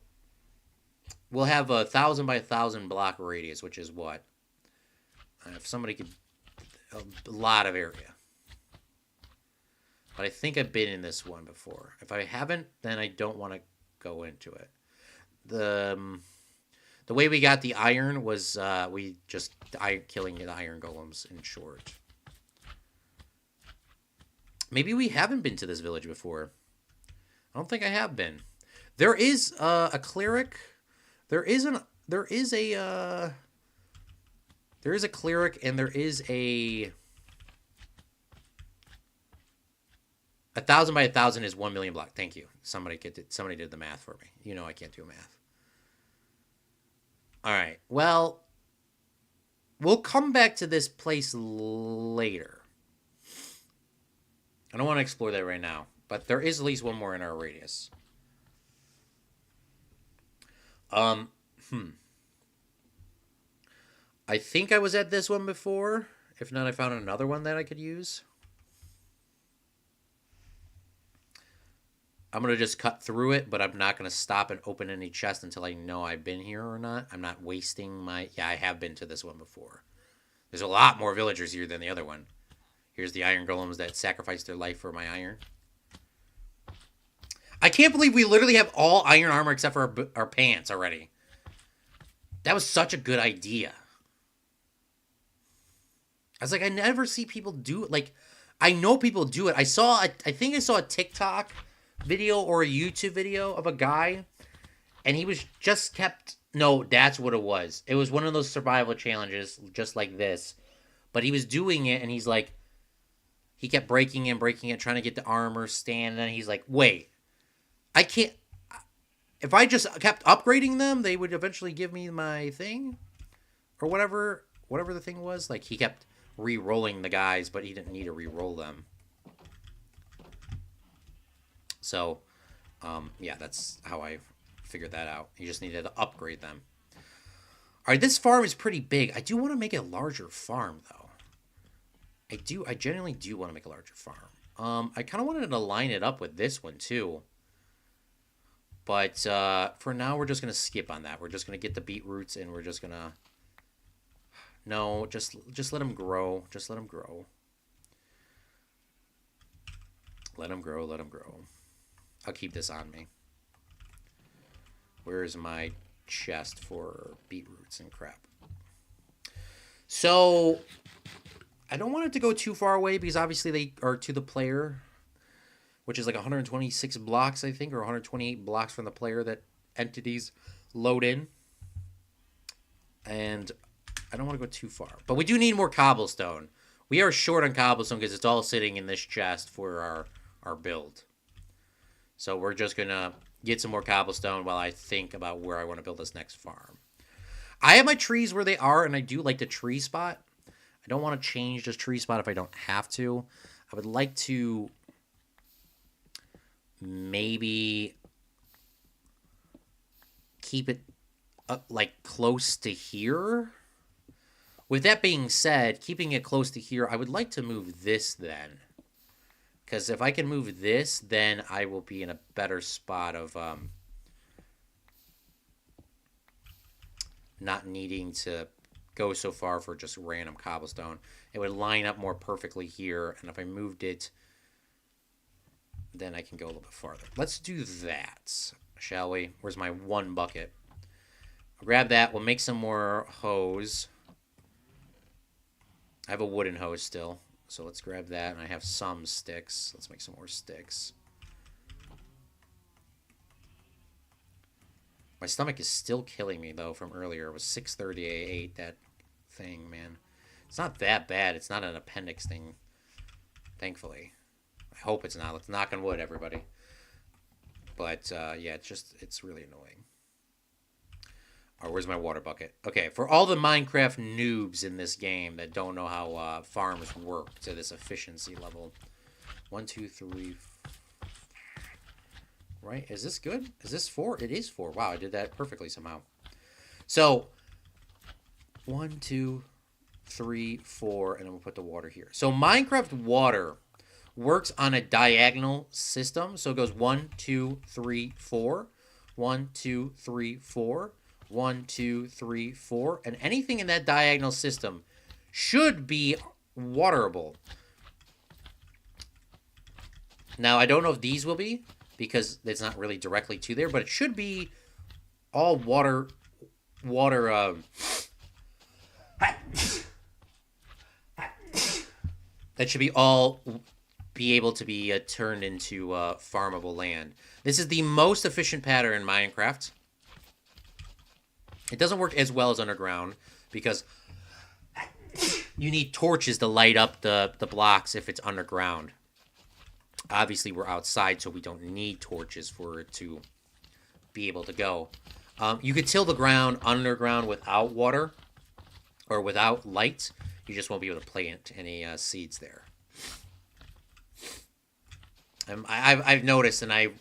we'll have a 1,000 by 1,000 block radius, which is what? If somebody could... a lot of area. But I think I've been in this one before. If I haven't, then I don't want to go into it. The way we got the iron was we just killing the iron golems in short. Maybe we haven't been to this village before. I don't think I have been. There is a cleric. There is a cleric and there is a... 1,000 by 1,000 is 1 million block. Thank you. Somebody did the math for me. You know I can't do math. All right. Well, we'll come back to this place later. I don't want to explore that right now, but there is at least one more in our radius. I think I was at this one before. If not, I found another one that I could use. I'm going to just cut through it, but I'm not going to stop and open any chest until I know I've been here or not. I'm not wasting my... Yeah, I have been to this one before. There's a lot more villagers here than the other one. Here's the iron golems that sacrificed their life for my iron. I can't believe we literally have all iron armor except for our pants already. That was such a good idea. was like, I never see people do it. Like, I know people do it. I think I saw a TikTok video or a YouTube video of a guy, and he was just kept. No, that's what it was. It was one of those survival challenges, just like this. But he was doing it, and he's like, he kept breaking it, trying to get the armor stand. And then he's like, wait, I can't. If I just kept upgrading them, they would eventually give me my thing, or whatever the thing was. Like, he kept re-rolling the guys, but he didn't need to re-roll them. So, yeah, that's how I figured that out. You just needed to upgrade them. All right, this farm is pretty big. I do want to make a larger farm, though. I genuinely do want to make a larger farm. I kind of wanted to line it up with this one, too. But for now, we're just going to skip on that. We're just going to get the beetroots, and we're just going to... No, just let them grow. Just let them grow. Let them grow, let them grow. I'll keep this on me. Where is my chest for beetroots and crap? So, I don't want it to go too far away because obviously they are to the player, which is like 126 blocks, I think, or 128 blocks from the player that entities load in. And I don't want to go too far. But we do need more cobblestone. We are short on cobblestone because it's all sitting in this chest for our build. So we're just going to get some more cobblestone while I think about where I want to build this next farm. I have my trees where they are, and I do like the tree spot. I don't want to change this tree spot if I don't have to. I would like to maybe keep it like close to here. With that being said, keeping it close to here, I would like to move this then. Because if I can move this, then I will be in a better spot of not needing to go so far for just random cobblestone. It would line up more perfectly here, and if I moved it, then I can go a little bit farther. Let's do that, shall we? Where's my one bucket? I'll grab that. We'll make some more hose. I have a wooden hose still. So let's grab that, and I have some sticks. Let's make some more sticks. My stomach is still killing me, though, from earlier. It was 6:30. I ate that thing, man. It's not that bad. It's not an appendix thing, thankfully. I hope it's not. Let's knock on wood, everybody. But, yeah, it's really annoying. Oh, where's my water bucket? Okay, for all the Minecraft noobs in this game that don't know how farms work to this efficiency level. 1, 2, 3. Right? Is this good? Is this 4? It is 4. Wow, I did that perfectly somehow. So, 1, 2, 3, 4, and then we'll put the water here. So, Minecraft water works on a diagonal system. So, it goes 1, 2, 3, 4. 1, 2, 3, 4. 1, 2, 3, 4, and anything in that diagonal system should be waterable. Now, I don't know if these will be, because it's not really directly to there, but it should be all water, that should be all be able to be turned into farmable land. This is the most efficient pattern in Minecraft. It doesn't work as well as underground because you need torches to light up the blocks if it's underground. Obviously, we're outside, so we don't need torches for it to be able to go. You could till the ground underground without water or without light. You just won't be able to plant any seeds there. I've noticed, and I'm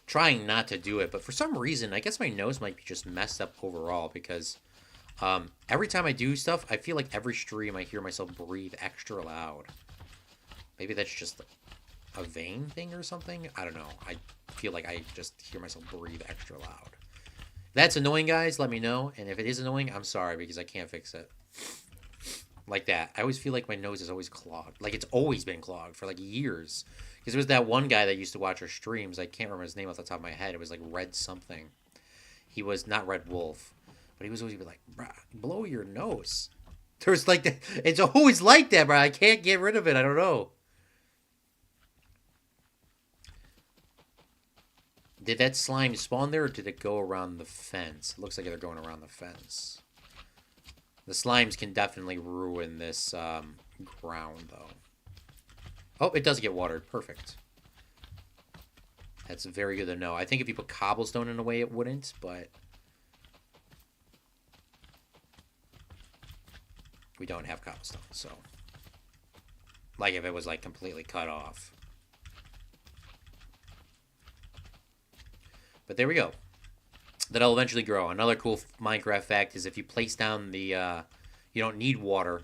trying not to do it, but for some reason, I guess my nose might be just messed up overall because every time I do stuff, I feel like every stream I hear myself breathe extra loud. Maybe that's just a vein thing or something? I don't know. I feel like I just hear myself breathe extra loud. If that's annoying, guys, let me know. And if it is annoying, I'm sorry because I can't fix it. Like that. I always feel like my nose is always clogged. Like it's always been clogged for like years. Because there was that one guy that used to watch our streams. I can't remember his name off the top of my head. It was like Red something. He was not Red Wolf. But he was always like, bruh, blow your nose. There's like that. It's always like that, but I can't get rid of it. I don't know. Did that slime spawn there, or did it go around the fence? It looks like they're going around the fence. The slimes can definitely ruin this ground, though. Oh, it does get watered. Perfect. That's very good to know. I think if you put cobblestone in a way, it wouldn't, but... we don't have cobblestone, so... like, if it was, like, completely cut off. But there we go. That'll eventually grow. Another cool Minecraft fact is if you place down the... you don't need water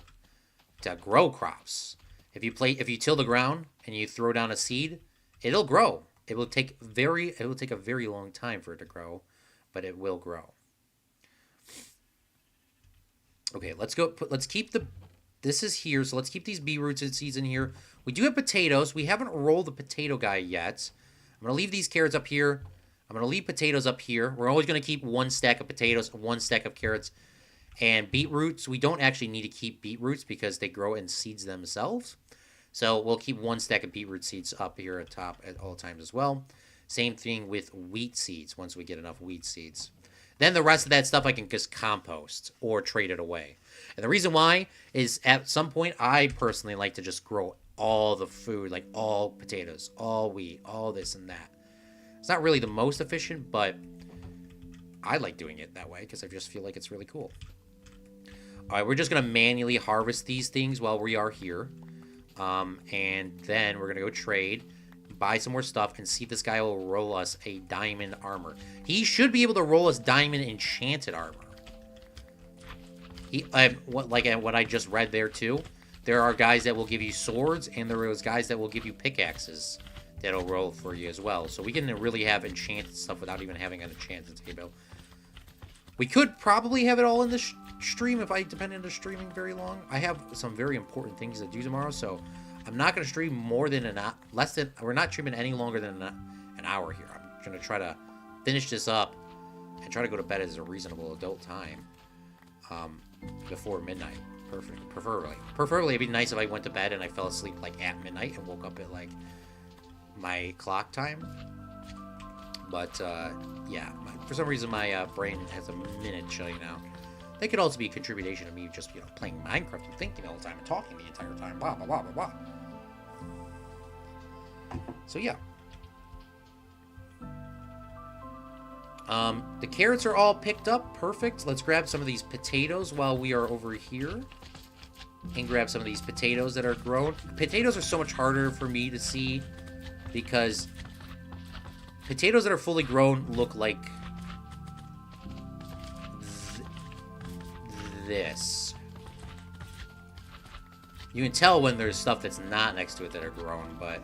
to grow crops. If you till the ground and you throw down a seed, it'll grow. It will take a very long time for it to grow, but it will grow. Okay, let's go. Let's keep the. This is here, so let's keep these beetroots and seeds in here. We do have potatoes. We haven't rolled the potato guy yet. I'm gonna leave these carrots up here. I'm gonna leave potatoes up here. We're always gonna keep one stack of potatoes, one stack of carrots, and beetroots. We don't actually need to keep beetroots because they grow in seeds themselves. So we'll keep one stack of beetroot seeds up here at top at all times as well. Same thing with wheat seeds once we get enough wheat seeds. Then the rest of that stuff I can just compost or trade it away. And the reason why is at some point I personally like to just grow all the food, like all potatoes, all wheat, all this and that. It's not really the most efficient, but I like doing it that way because I just feel like it's really cool. All right, we're just going to manually harvest these things while we are here. And then we're going to go trade, buy some more stuff, and see if this guy will roll us a diamond armor. He should be able to roll us diamond enchanted armor. What I just read there, too. There are guys that will give you swords, and there are guys that will give you pickaxes that'll roll for you as well. So we can really have enchanted stuff without even having an enchanted table. We could probably have it all in the stream if I depend on the streaming very long. I have some very important things to do tomorrow, so I'm not going to stream more than we're not streaming any longer than an hour here. I'm going to try to finish this up and try to go to bed as a reasonable adult time before midnight. Preferably it'd be nice if I went to bed and I fell asleep like at midnight and woke up at like my clock time. But yeah, for some reason my brain has a minute shutting down. That could also be a contribution of me just, playing Minecraft and thinking all the time and talking the entire time. Blah, blah, blah, blah, blah. So, yeah. The carrots are all picked up. Perfect. Let's grab some of these potatoes while we are over here. And grab some of these potatoes that are grown. Potatoes are so much harder for me to see because potatoes that are fully grown look like this. You can tell when there's stuff that's not next to it that are grown, but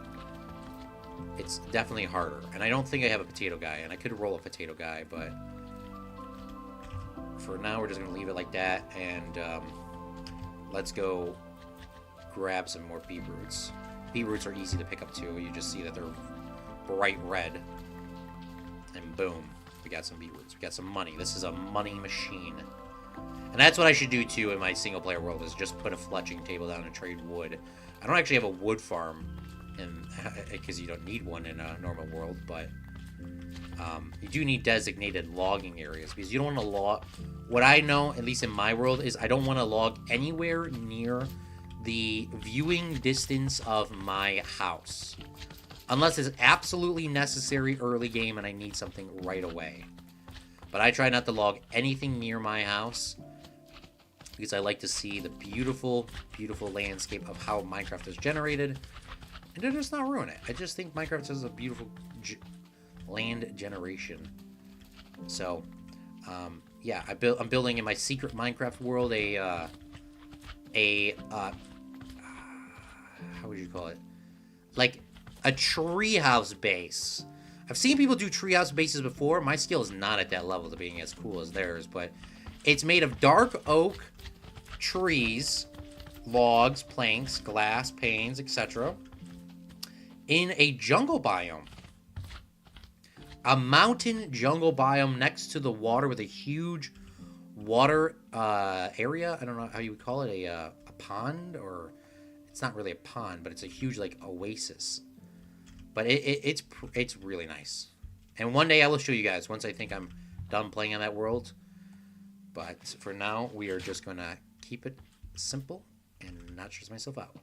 it's definitely harder. And I don't think I have a potato guy, and I could roll a potato guy, but for now we're just going to leave it like that, and let's go grab some more beetroots. Beetroots are easy to pick up too. You just see that they're bright red, and boom, we got some beetroots. We got some money. This is a money machine. And that's what I should do, too, in my single-player world, is just put a fletching table down and trade wood. I don't actually have a wood farm, because you don't need one in a normal world, but you do need designated logging areas, because you don't want to log... What I know, at least in my world, is I don't want to log anywhere near the viewing distance of my house. Unless it's absolutely necessary early game and I need something right away. But I try not to log anything near my house because I like to see the beautiful, beautiful landscape of how Minecraft is generated and to just not ruin it. I just think Minecraft has a beautiful land generation. So, yeah, I'm building in my secret Minecraft world how would you call it? Like a treehouse base. I've seen people do treehouse bases before. My skill is not at that level to being as cool as theirs, but it's made of dark oak, trees, logs, planks, glass, panes, etc. in a jungle biome. A mountain jungle biome next to the water with a huge water area. I don't know how you would call it, a pond, or it's not really a pond, but it's a huge like oasis. But it's really nice. And one day I will show you guys once I think I'm done playing on that world. But for now, we are just going to keep it simple and not stress myself out.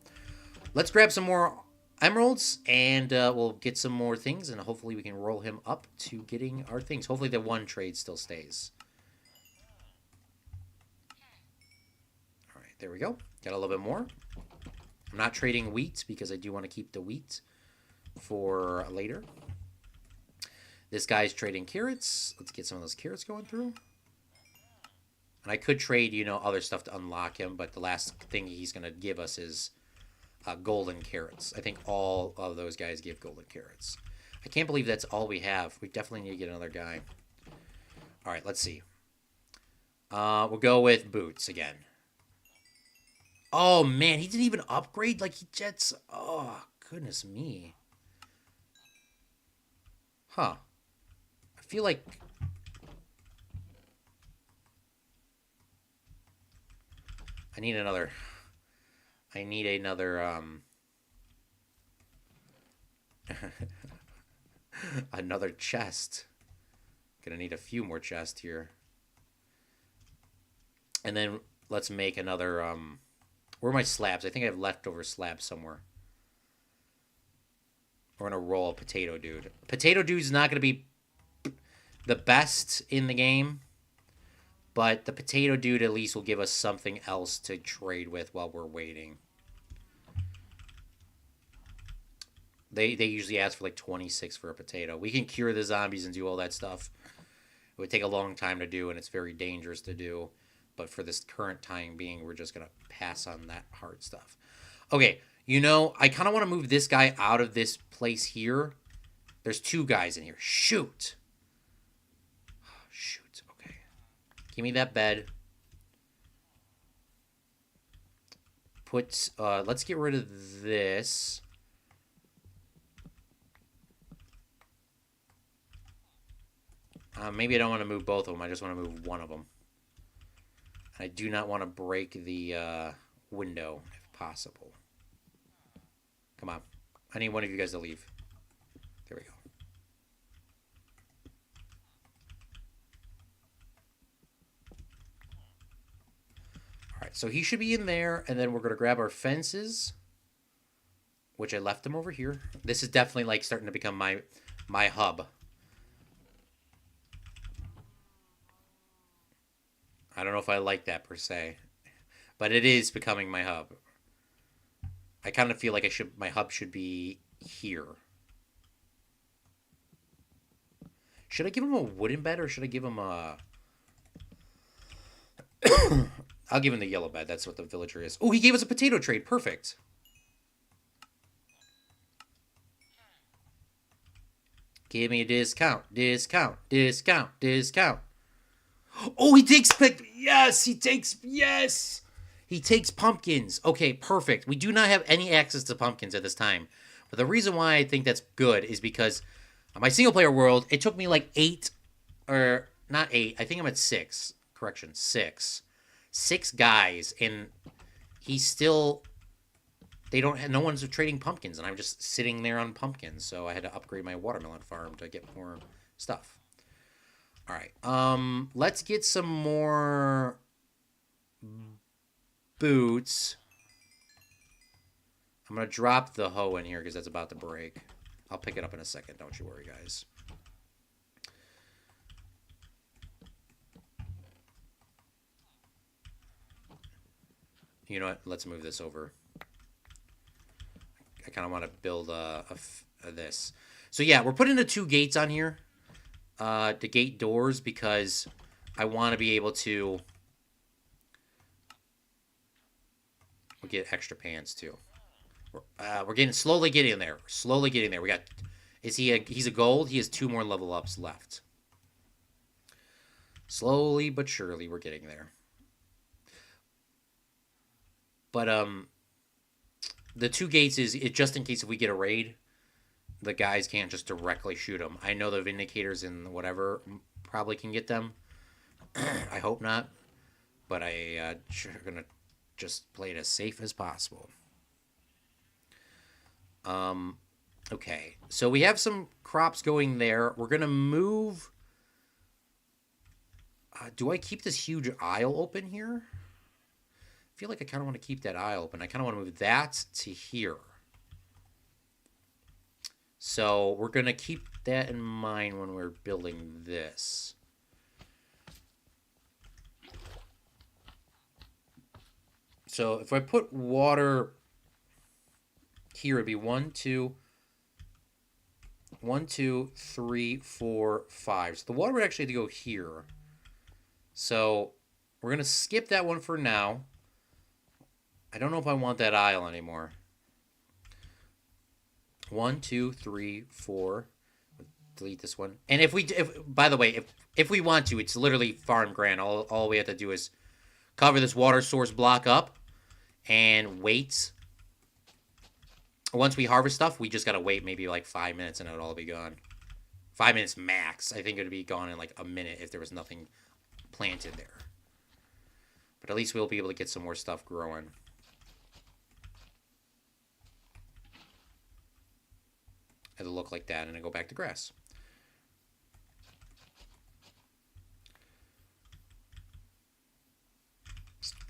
Let's grab some more emeralds, and we'll get some more things, and hopefully we can roll him up to getting our things. Hopefully the one trade still stays. All right, there we go. Got a little bit more. I'm not trading wheat because I do want to keep the wheat for later. This guy's trading carrots. Let's get some of those carrots going through. And I could trade, you know, other stuff to unlock him, but the last thing he's going to give us is golden carrots. I think all of those guys give golden carrots. I can't believe that's all we have. We definitely need to get another guy. All right, let's see. We'll go with boots again. Oh, man, he didn't even upgrade? Like, he jets... Oh, goodness me. Huh. I feel like... I need another, another chest. Gonna need a few more chests here. And then let's make another, where are my slabs? I think I have leftover slabs somewhere. We're gonna roll a potato dude. Potato dude's not gonna be the best in the game. But the potato dude at least will give us something else to trade with while we're waiting. They usually ask for like 26 for a potato. We can cure the zombies and do all that stuff. It would take a long time to do, and it's very dangerous to do. But for this current time being, we're just going to pass on that hard stuff. Okay, you know, I kind of want to move this guy out of this place here. There's two guys in here. Shoot! Give me that bed. Let's get rid of this. Maybe I don't want to move both of them. I just want to move one of them. I do not want to break the window, if possible. Come on. I need one of you guys to leave. There we go. Alright, so he should be in there, and then we're going to grab our fences, which I left them over here. This is definitely like starting to become my hub. I don't know if I like that per se, but it is becoming my hub. I kind of feel like my hub should be here. Should I give him a wooden bed, or should I give him a... I'll give him the yellow bed. That's what the villager is. Oh, he gave us a potato trade. Perfect. Give me a discount. Discount. Discount. Discount. Oh, he takes... Yes, he takes... Yes! He takes pumpkins. Okay, perfect. We do not have any access to pumpkins at this time. But the reason why I think that's good is because on my single-player world, it took me like 8... Or, not 8. I think I'm at 6. Correction, 6. 6 guys, and he's still... No one's trading pumpkins, and I'm just sitting there on pumpkins. So I had to upgrade my watermelon farm to get more stuff. All right. Let's get some more boots. I'm going to drop the hoe in here because that's about to break. I'll pick it up in a second. Don't you worry, guys. You know what? Let's move this over. I kind of want to build this. So yeah, we're putting the 2 gates on here. The gate doors, because I want to be able to... We'll get extra pants too. We're slowly getting there. Slowly getting there. We got... He's a gold. He has 2 more level ups left. Slowly but surely we're getting there. But the 2 gates is just in case if we get a raid, the guys can't just directly shoot them. I know the Vindicators and whatever probably can get them. I hope not. but I'm gonna just play it as safe as possible. Okay, so we have some crops going there. We're gonna move. Do I keep this huge aisle open here? I feel like I kind of want to keep that aisle open. I kind of want to move that to here. So we're going to keep that in mind when we're building this. So if I put water here, it'd be 1, 2, 3, 4, 5. So the water would actually have to go here. So we're going to skip that one for now. I don't know if I want that aisle anymore. 1, 2, 3, 4. Delete this one. And if by the way, if we want to, it's literally farm grand. All we have to do is cover this water source block up and wait. Once we harvest stuff, we just gotta wait maybe like 5 minutes and it'll all be gone. 5 minutes max. I think it'd be gone in like a minute if there was nothing planted there. But at least we'll be able to get some more stuff growing. It'll look like that, and then go back to grass.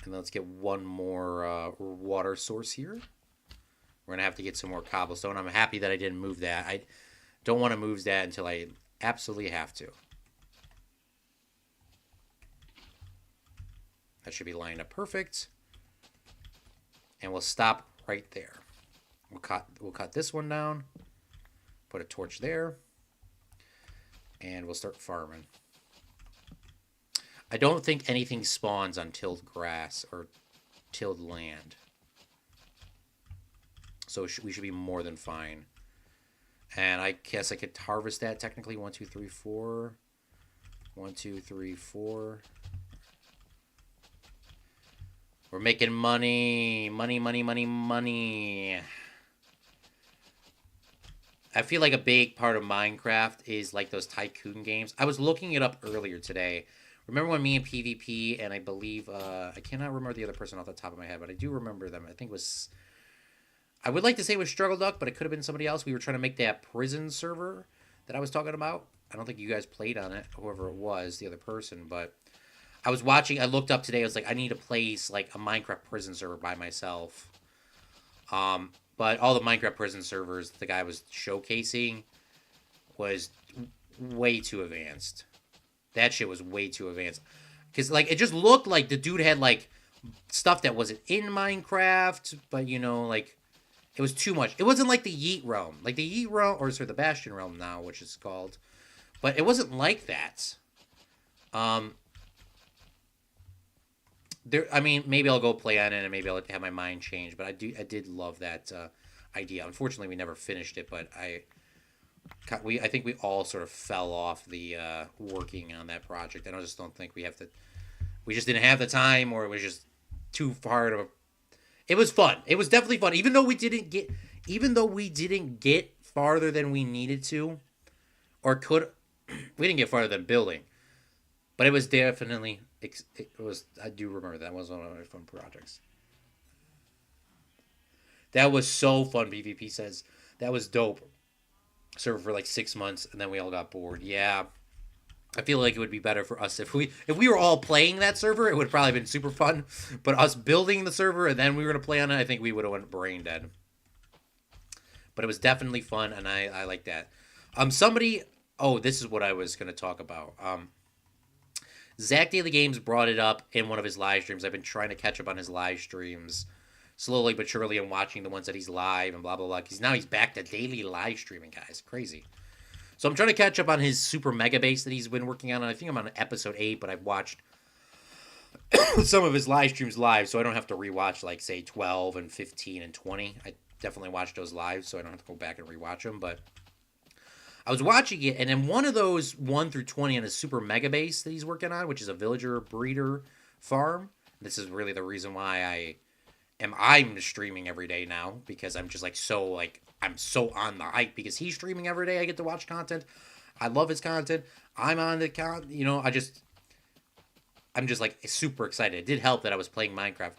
And let's get one more water source here. We're going to have to get some more cobblestone. I'm happy that I didn't move that. I don't want to move that until I absolutely have to. That should be lined up perfect. And we'll stop right there. We'll cut this one down. Put a torch there. And we'll start farming. I don't think anything spawns on tilled grass or tilled land. So we should be more than fine. And I guess I could harvest that technically. 1, 2, 3, 4. 1, 2, 3, 4. We're making money. Money, money, money, money. I feel like a big part of Minecraft is like those tycoon games. I was looking it up earlier today. Remember when me and PvP and I believe, I cannot remember the other person off the top of my head, but I do remember them. I think it was, I would like to say it was Struggle Duck, but it could have been somebody else. We were trying to make that prison server that I was talking about. I don't think you guys played on it, whoever it was, the other person, but I was watching, I looked up today, I was like, I need to place like a Minecraft prison server by myself. But all the Minecraft prison servers the guy was showcasing was way too advanced. That shit was way too advanced. Because, like, it just looked like the dude had, like, stuff that wasn't in Minecraft, but, you know, like, it was too much. It wasn't like the Yeet realm. Like, the Yeet realm, or sorry, the Bastion realm now, which is called. But it wasn't like that. I mean, maybe I'll go play on it, and maybe I'll have my mind change, but I did love that idea. Unfortunately, we never finished it, but I think we all sort of fell off the working on that project, and I just don't think we just didn't have the time, or it was just too far of a. It was fun. It was definitely fun, even though we didn't get farther than we needed to, or could. We didn't get farther than building, but it was definitely. It was. I do remember that was one of my fun projects. That was so fun. PvP says that was dope. Server for like 6 months, and then we all got bored. Yeah, I feel like it would be better for us if we were all playing that server. It would have probably been super fun. But us building the server and then we were gonna play on it, I think we would have went brain dead. But it was definitely fun, and I like that. Somebody. Oh, this is what I was gonna talk about. Zach Daily Games brought it up in one of his live streams. I've been trying to catch up on his live streams slowly but surely, and watching the ones that he's live and blah, blah, blah. Because now he's back to daily live streaming, guys. Crazy. So I'm trying to catch up on his super mega base that he's been working on. And I think I'm on episode 8, but I've watched some of his live streams live, so I don't have to rewatch, like, say, 12 and 15 and 20. I definitely watched those live, so I don't have to go back and rewatch them. But I was watching it, and in one of those 1 through 20 on his super mega base that he's working on, which is a villager breeder farm. This is really the reason why I'm streaming every day now, because I'm just I'm so on the hype because he's streaming every day. I get to watch content. I love his content. I'm on the content. You know, I'm just like super excited. It did help that I was playing Minecraft.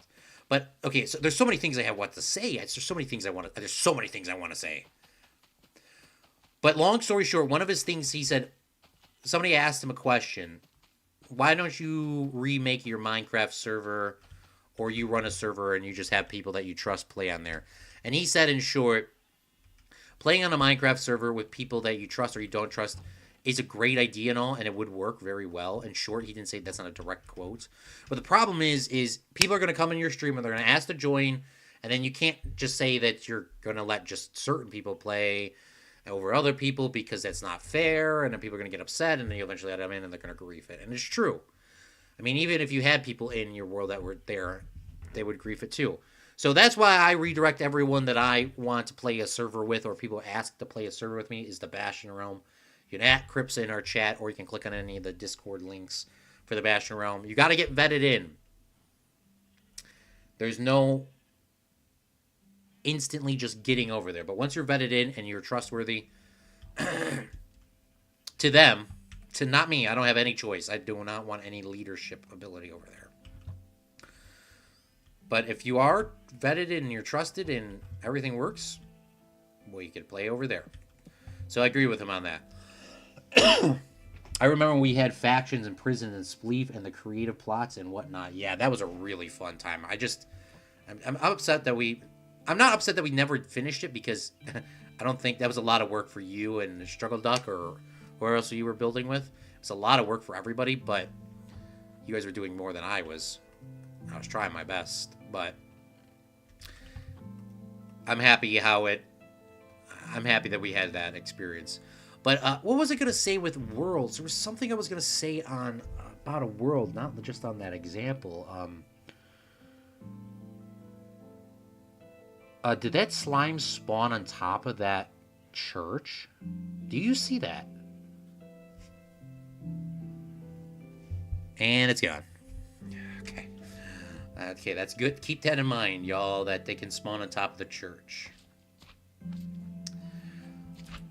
But okay, so there's so many things I have what to say. There's so many things I want to. There's so many things I want to say. But long story short, one of his things he said, somebody asked him a question. Why don't you remake your Minecraft server, or you run a server and you just have people that you trust play on there? And he said, in short, playing on a Minecraft server with people that you trust or you don't trust is a great idea and all, and it would work very well. In short, he didn't say, that's not a direct quote. But the problem is people are going to come in your stream and they're going to ask to join, and then you can't just say that you're going to let just certain people play over other people because that's not fair, and then people are going to get upset, and then you eventually let them in and they're going to grief it. And it's true. I mean, even if you had people in your world that were there, they would grief it too. So that's why I redirect everyone that I want to play a server with, or people ask to play a server with me, is the Bastion Realm. You can @ Crips in our chat, or you can click on any of the Discord links for the Bastion Realm. You got to get vetted in. There's no instantly just getting over there. But once you're vetted in and you're trustworthy to them, to not me, I don't have any choice. I do not want any leadership ability over there. But if you are vetted and you're trusted and everything works, well, you can play over there. So I agree with him on that. I remember we had factions and prisons and spleef and the creative plots and whatnot. Yeah, that was a really fun time. I'm upset that I'm not upset that we never finished it, because I don't think that was a lot of work for you and Struggle Duck or whoever else you were building with. It's a lot of work for everybody, but you guys were doing more than I was. I was trying my best, but I'm happy that we had that experience. But what was I going to say with worlds? There was something I was going to say about a world, not just on that example. Did that slime spawn on top of that church? Do you see that? And it's gone. Okay. Okay, that's good. Keep that in mind, y'all, that they can spawn on top of the church.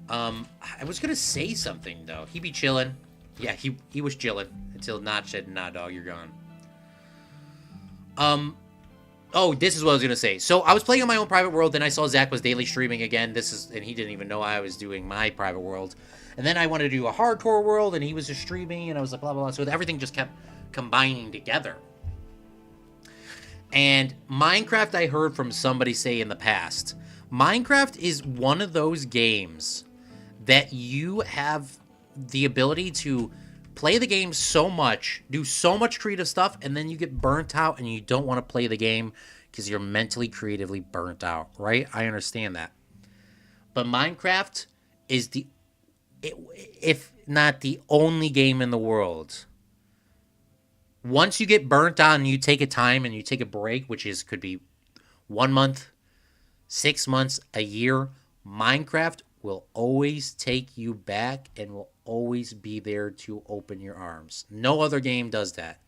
I was gonna say something, though. He be chilling. Yeah, he was chilling until Notch said, nah, dog, you're gone. Oh, this is what I was gonna say. So I was playing on my own private world, then I saw Zach was daily streaming again. And he didn't even know I was doing my private world. And then I wanted to do a hardcore world, and he was just streaming, and I was like, blah, blah, blah. So everything just kept combining together. And Minecraft, I heard from somebody say in the past, Minecraft is one of those games that you have the ability to play the game so much, do so much creative stuff, and then you get burnt out and you don't want to play the game because you're mentally, creatively burnt out, right? I understand that. But Minecraft is if not the only game in the world. Once you get burnt out and you take a time and you take a break, which could be 1 month, 6 months, a year, Minecraft will always take you back and will always be there to open your arms. No other game does that.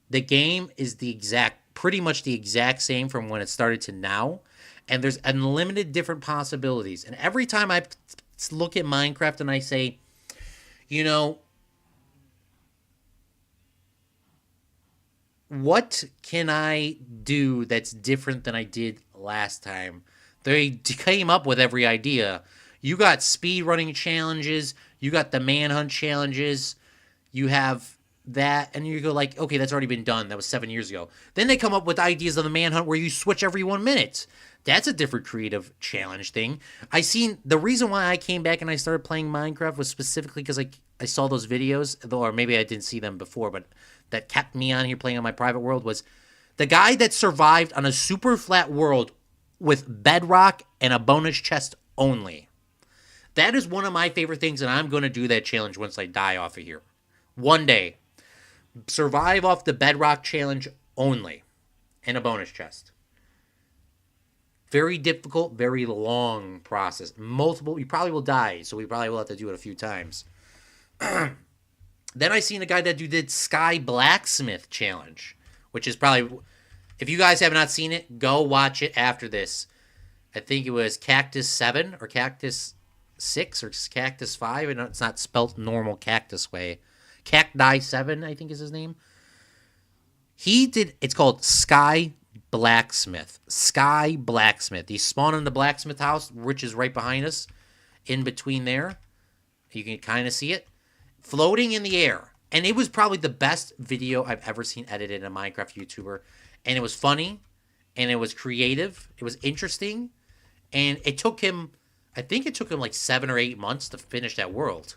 The game is pretty much the exact same from when it started to now, and there's unlimited different possibilities. And every time I look at Minecraft and I say, you know, what can I do that's different than I did last time? They came up with every idea. You got speed running challenges. You got the manhunt challenges. You have that, and you go like, okay, that's already been done. That was 7 years ago. Then they come up with ideas of the manhunt where you switch every 1 minute. That's a different creative challenge thing. The reason why I came back and I started playing Minecraft was specifically because I saw those videos, or maybe I didn't see them before, but that kept me on here playing on my private world was the guy that survived on a super flat world with bedrock and a bonus chest only. That is one of my favorite things, and I'm going to do that challenge once I die off of here. One day. Survive off the bedrock challenge only. And a bonus chest. Very difficult, very long process. You probably will die, so we probably will have to do it a few times. Then I seen a guy that did Sky Blacksmith challenge, which is probably, if you guys have not seen it, go watch it after this. I think it was Cactus 7 or Cactus 6 or Cactus 5, and it's not spelt normal cactus way. Cacti7, I think is his name. He did. It's called Sky Blacksmith. Sky Blacksmith. He spawned in the blacksmith house, which is right behind us, in between there. You can kind of see it floating in the air. And it was probably the best video I've ever seen edited in a Minecraft YouTuber. And it was funny, and it was creative. It was interesting, and it took him. I think it took him like 7 or 8 months to finish that world.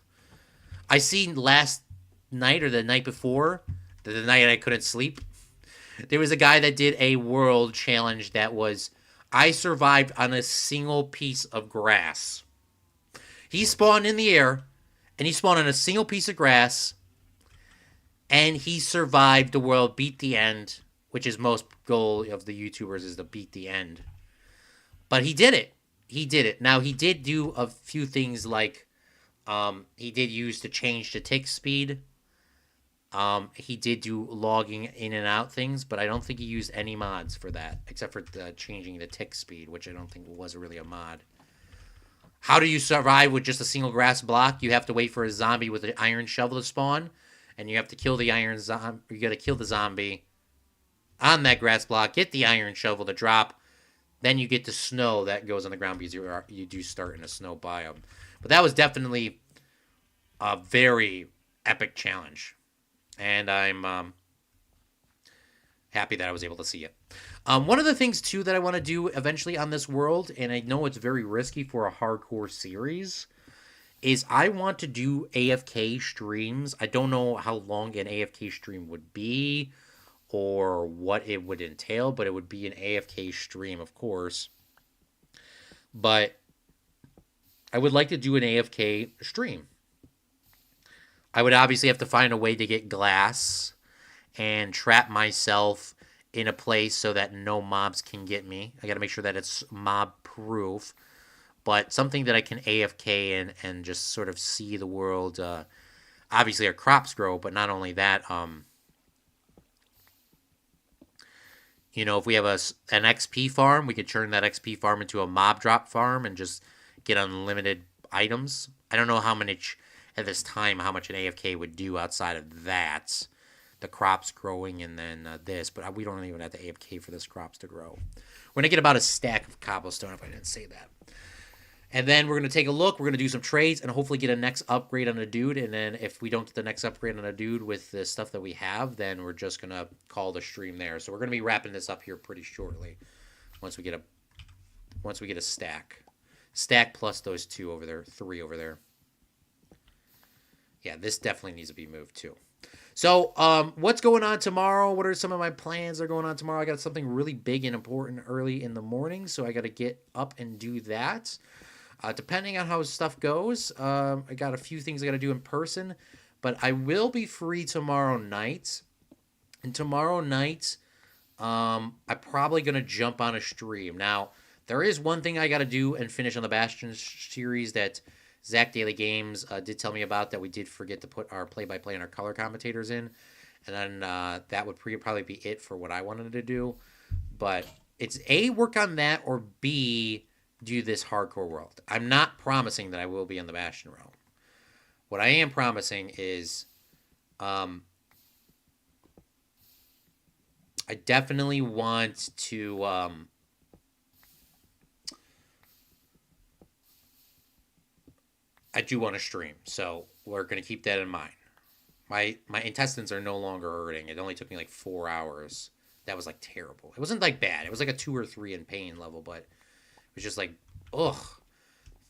I seen last night or the night before, the night I couldn't sleep. There was a guy that did a world challenge that was, I survived on a single piece of grass. He spawned in the air, and he spawned on a single piece of grass, and he survived the world, beat the end, which is most goal of the YouTubers is to beat the end. But he did it. He did it. Now, he did do a few things like he did use to change the tick speed. He did do logging in and out things, but I don't think he used any mods for that, except for changing the tick speed, which I don't think was really a mod. How do you survive with just a single grass block? You have to wait for a zombie with an iron shovel to spawn, and you have to kill the iron zombie. You got to kill the zombie on that grass block, get the iron shovel to drop, then you get the snow that goes on the ground because you do start in a snow biome. But that was definitely a very epic challenge, and I'm happy that I was able to see it. One of the things, too, that I want to do eventually on this world, and I know it's very risky for a hardcore series, is I want to do AFK streams. I don't know how long an AFK stream would be or what it would entail, but it would be an AFK stream, of course. But I would like to do an AFK stream. I would obviously have to find a way to get glass and trap myself in a place so that no mobs can get me. I got to make sure that it's mob proof, but something that I can AFK in and just sort of see the world. Obviously, our crops grow, but not only that. If we have an XP farm, we could turn that XP farm into a mob drop farm and just get unlimited items. I don't know how much at this time how much an AFK would do outside of that. The crops growing and then this, but we don't even have to AFK for this crops to grow. We're going to get about a stack of cobblestone if I didn't say that. And then we're going to take a look. We're going to do some trades and hopefully get a next upgrade on a dude. And then if we don't get the next upgrade on a dude with the stuff that we have, then we're just going to call the stream there. So we're going to be wrapping this up here pretty shortly once we get a stack. Stack plus those 2 over there, 3 over there. Yeah, this definitely needs to be moved too. So, what's going on tomorrow? What are some of my plans that are going on tomorrow? I got something really big and important early in the morning, so I got to get up and do that. Depending on how stuff goes, I got a few things I got to do in person, but I will be free tomorrow night. And tomorrow night, I'm probably going to jump on a stream. Now, there is one thing I got to do and finish on the Bastion series that Zach Daily Games did tell me about, that we did forget to put our play-by-play and our color commentators in. And then that would probably be it for what I wanted to do. But it's A, work on that, or B, do this hardcore world. I'm not promising that I will be in the Bastion realm. What I am promising is I definitely want to I do want to stream, so we're going to keep that in mind. My intestines are no longer hurting. It only took me like 4 hours. That was like terrible. It wasn't like bad. It was like a 2 or 3 in pain level, but it was just like, ugh.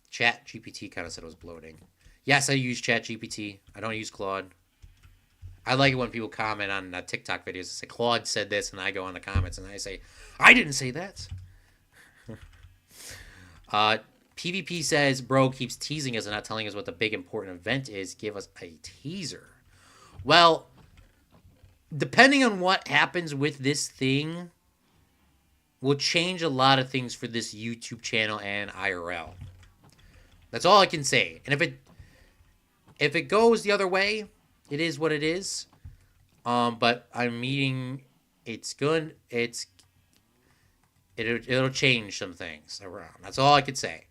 Chat GPT kind of said it was bloating. Yes, I use Chat GPT. I don't use Claude. I like it when people comment on TikTok videos and say, Claude said this, and I go on the comments and I say, I didn't say that. PvP says, bro keeps teasing us and not telling us what the big important event is. Give us a teaser. Well, depending on what happens with this thing, will change a lot of things for this YouTube channel and IRL. That's all I can say. And if it goes the other way, it is what it is. But I'm meeting. It's good. It'll change some things around. That's all I could say.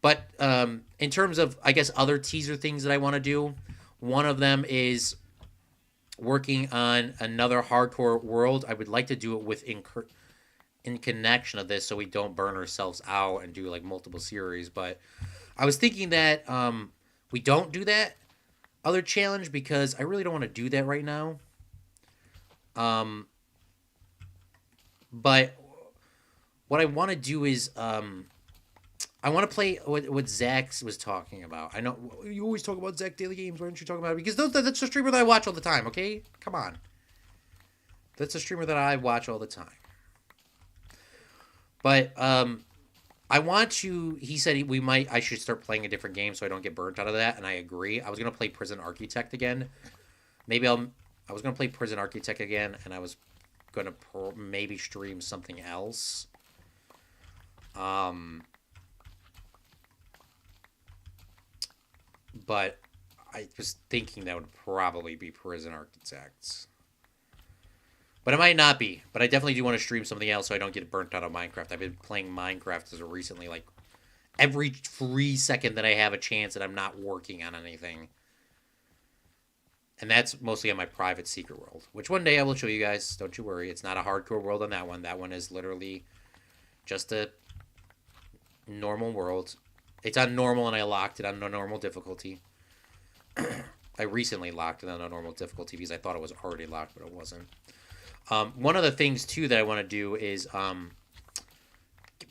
But in terms of, I guess, other teaser things that I want to do, one of them is working on another hardcore world. I would like to do it with in connection of this so we don't burn ourselves out and do like multiple series. But I was thinking that we don't do that other challenge because I really don't want to do that right now. But what I want to do is I want to play what Zach was talking about. I know you always talk about Zach Daily Games. Why don't you talk about it? Because that's a streamer that I watch all the time, okay? Come on. That's a streamer that I watch all the time. But I want to... He said I should start playing a different game so I don't get burnt out of that, and I agree. I was going to play Prison Architect again. I was going to play Prison Architect again, and I was going to maybe stream something else. But I was thinking that would probably be Prison Architects. But it might not be. But I definitely do want to stream something else so I don't get burnt out of Minecraft. I've been playing Minecraft as of recently, like, every free second that I have a chance that I'm not working on anything. And that's mostly on my private secret world. Which one day I will show you guys. Don't you worry. It's not a hardcore world on that one. That one is literally just a normal world. It's on normal, and I locked it on a normal difficulty. I recently locked it on a normal difficulty because I thought it was already locked, but it wasn't. One of the things, too, that I want to do is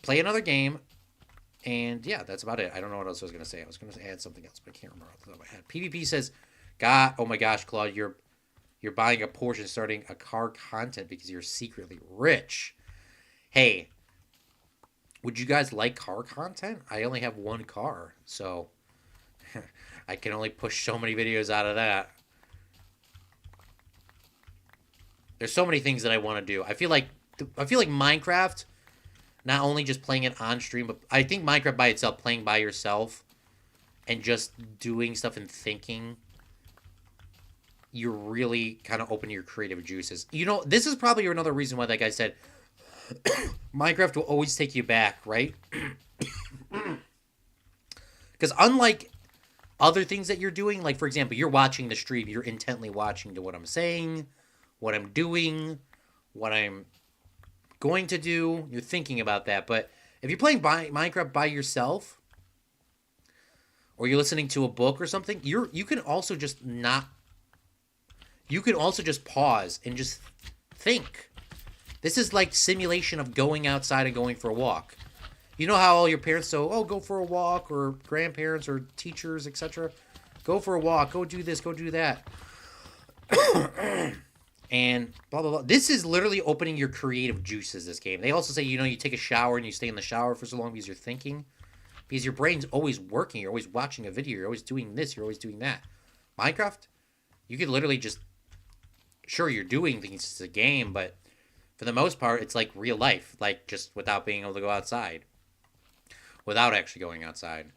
play another game. And, yeah, that's about it. I don't know what else I was going to say. I was going to add something else, but I can't remember off the top of my head. PvP says, God, oh my gosh, Claude, you're buying a Porsche and starting a car content because you're secretly rich. Hey, would you guys like car content? I only have one car, so I can only push so many videos out of that. There's so many things that I want to do. I feel like Minecraft, not only just playing it on stream, but I think Minecraft by itself, playing by yourself and just doing stuff and thinking, you're really kind of open your creative juices. You know, this is probably another reason why that guy said Minecraft will always take you back, right? Because unlike other things that you're doing, like, for example, you're watching the stream, you're intently watching to what I'm saying, what I'm doing, what I'm going to do. You're thinking about that. But if you're playing Minecraft by yourself, or you're listening to a book or something, you can also just not... You can also just pause and just think. This is like simulation of going outside and going for a walk. You know how all your parents say, oh, go for a walk, or grandparents or teachers, etc. Go for a walk, go do this, go do that. And blah, blah, blah. This is literally opening your creative juices, this game. They also say, you know, you take a shower and you stay in the shower for so long because you're thinking. Because your brain's always working. You're always watching a video. You're always doing this. You're always doing that. Minecraft, you could literally just... Sure, you're doing things. It's a game, but for the most part, it's like real life. Like, just without being able to go outside. Without actually going outside.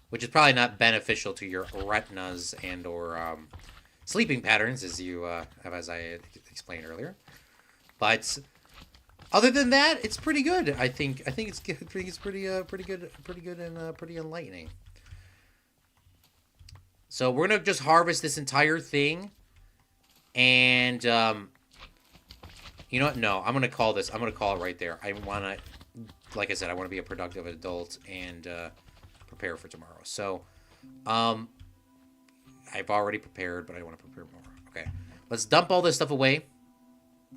Which is probably not beneficial to your retinas and or sleeping patterns, as I had explained earlier. But other than that, it's pretty good. I think it's good. I think it's pretty good and pretty enlightening. So we're gonna just harvest this entire thing. And, you know what? No, I'm going to call this. I'm going to call it right there. I want to, like I said, I want to be a productive adult and prepare for tomorrow. So, I've already prepared, but I want to prepare more. Okay. Let's dump all this stuff away.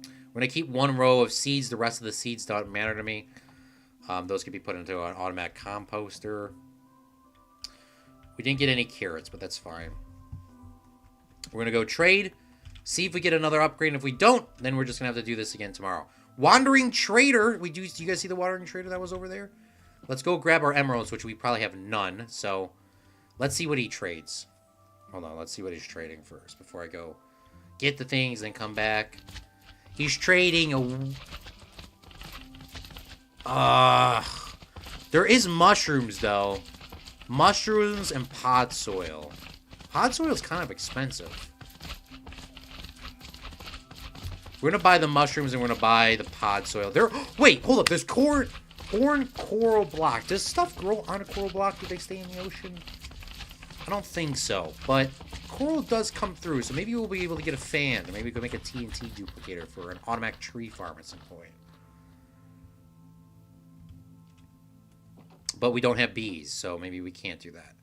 We're going to keep one row of seeds. The rest of the seeds don't matter to me. Those can be put into an automatic composter. We didn't get any carrots, but that's fine. We're going to go trade. See if we get another upgrade. And if we don't, then we're just going to have to do this again tomorrow. Wandering Trader. Do you guys see the Wandering Trader that was over there? Let's go grab our emeralds, which we probably have none. So, let's see what he trades. Hold on. Let's see what he's trading first before I go get the things and come back. He's trading a... there is mushrooms, though. Mushrooms and pod soil. Pod soil is kind of expensive. We're going to buy the mushrooms and we're going to buy the pod soil. Wait, hold up. There's corn coral block. Does stuff grow on a coral block? Do they stay in the ocean? I don't think so. But coral does come through, so maybe we'll be able to get a fan. Maybe we could make a TNT duplicator for an automatic tree farm at some point. But we don't have bees, so maybe we can't do that.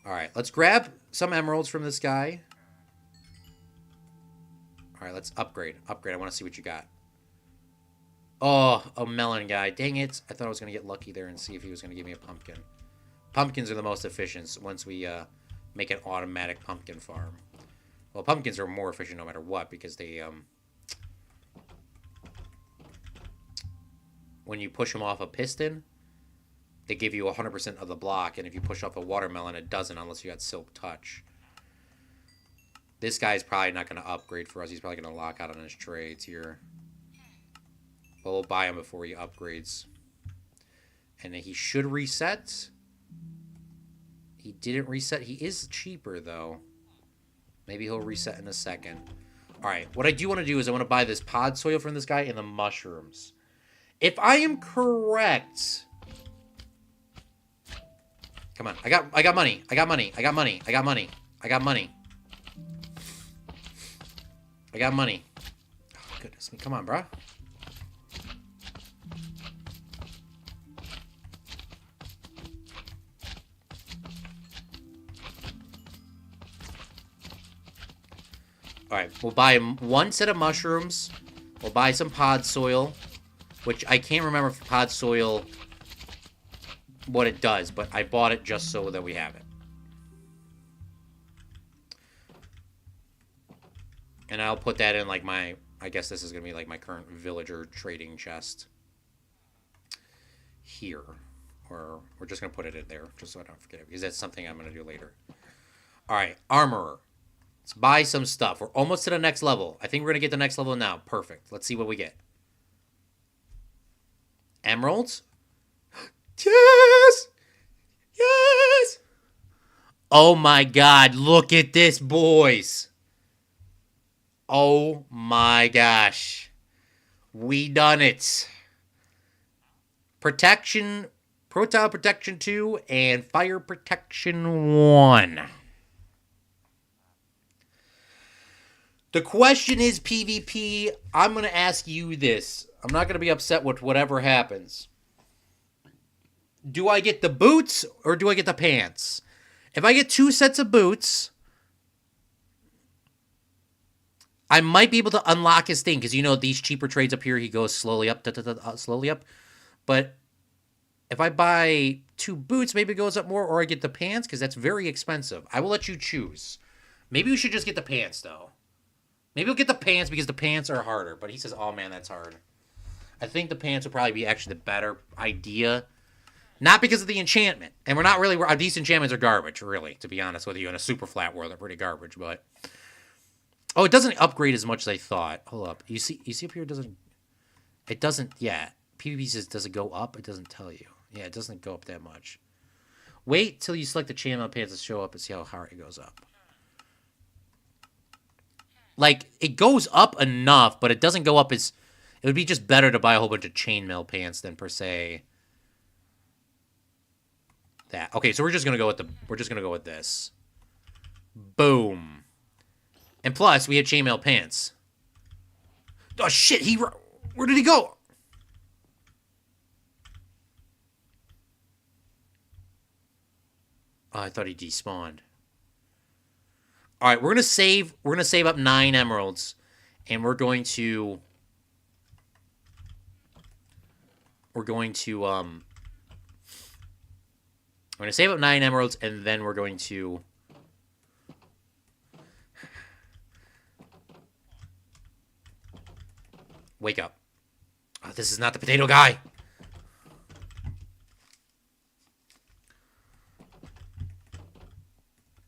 Alright, let's grab some emeralds from this guy. Alright, let's upgrade. Upgrade, I want to see what you got. Oh, a melon guy. Dang it. I thought I was going to get lucky there and see if he was going to give me a pumpkin. Pumpkins are the most efficient once we make an automatic pumpkin farm. Well, pumpkins are more efficient no matter what because they... when you push them off a piston, they give you 100% of the block, and if you push off a watermelon, it doesn't unless you got Silk Touch. This guy's probably not going to upgrade for us. He's probably going to lock out on his trades here. But we'll buy him before he upgrades. And he should reset. He didn't reset. He is cheaper, though. Maybe he'll reset in a second. Alright, what I do want to do is I want to buy this pod soil from this guy and the mushrooms. If I am correct... Come on, I got money. I got money. I got money. I got money. I got money. I got money. Oh, goodness me. Come on, bro. Alright, we'll buy one set of mushrooms. We'll buy some pod soil. Which I can't remember if pod soil... what it does, but I bought it just so that we have it. And I'll put that in like my, I guess this is going to be like my current villager trading chest. Here. Or we're just going to put it in there, just so I don't forget it, because that's something I'm going to do later. Alright, armorer. Let's buy some stuff. We're almost to the next level. I think we're going to get the next level now. Perfect. Let's see what we get. Emeralds? Yes! Yes! Oh my god, look at this, boys. Oh my gosh. We done it. Protection, Protile Protection 2, and Fire Protection 1. The question is, PvP, I'm going to ask you this. I'm not going to be upset with whatever happens. Do I get the boots or do I get the pants? If I get 2 sets of boots, I might be able to unlock his thing. Because, you know, these cheaper trades up here, he goes slowly up, slowly up. But if I buy 2 boots, maybe it goes up more. Or I get the pants, because that's very expensive. I will let you choose. Maybe we should just get the pants, though. Maybe we'll get the pants, because the pants are harder. But he says, oh, man, that's hard. I think the pants would probably be actually the better idea. Not because of the enchantment. And we're not really... these enchantments are garbage, really, to be honest with you. In a super flat world, they're pretty garbage, but... Oh, it doesn't upgrade as much as I thought. Hold up. You see up here? It doesn't... Yeah. PvP says, does it go up? It doesn't tell you. Yeah, it doesn't go up that much. Wait till you select the chainmail pants to show up and see how hard it goes up. Like, it goes up enough, but it doesn't go up as... It would be just better to buy a whole bunch of chainmail pants than, per se... that. Okay, so we're just gonna go with this. Boom. And plus, we have chainmail pants. Oh shit! Where did he go? Oh, I thought he despawned. All right, we're gonna save. We're gonna save up 9 emeralds, and we're going to. We're going to save up 9 emeralds, and then we're going to... Wake up. Oh, this is not the potato guy.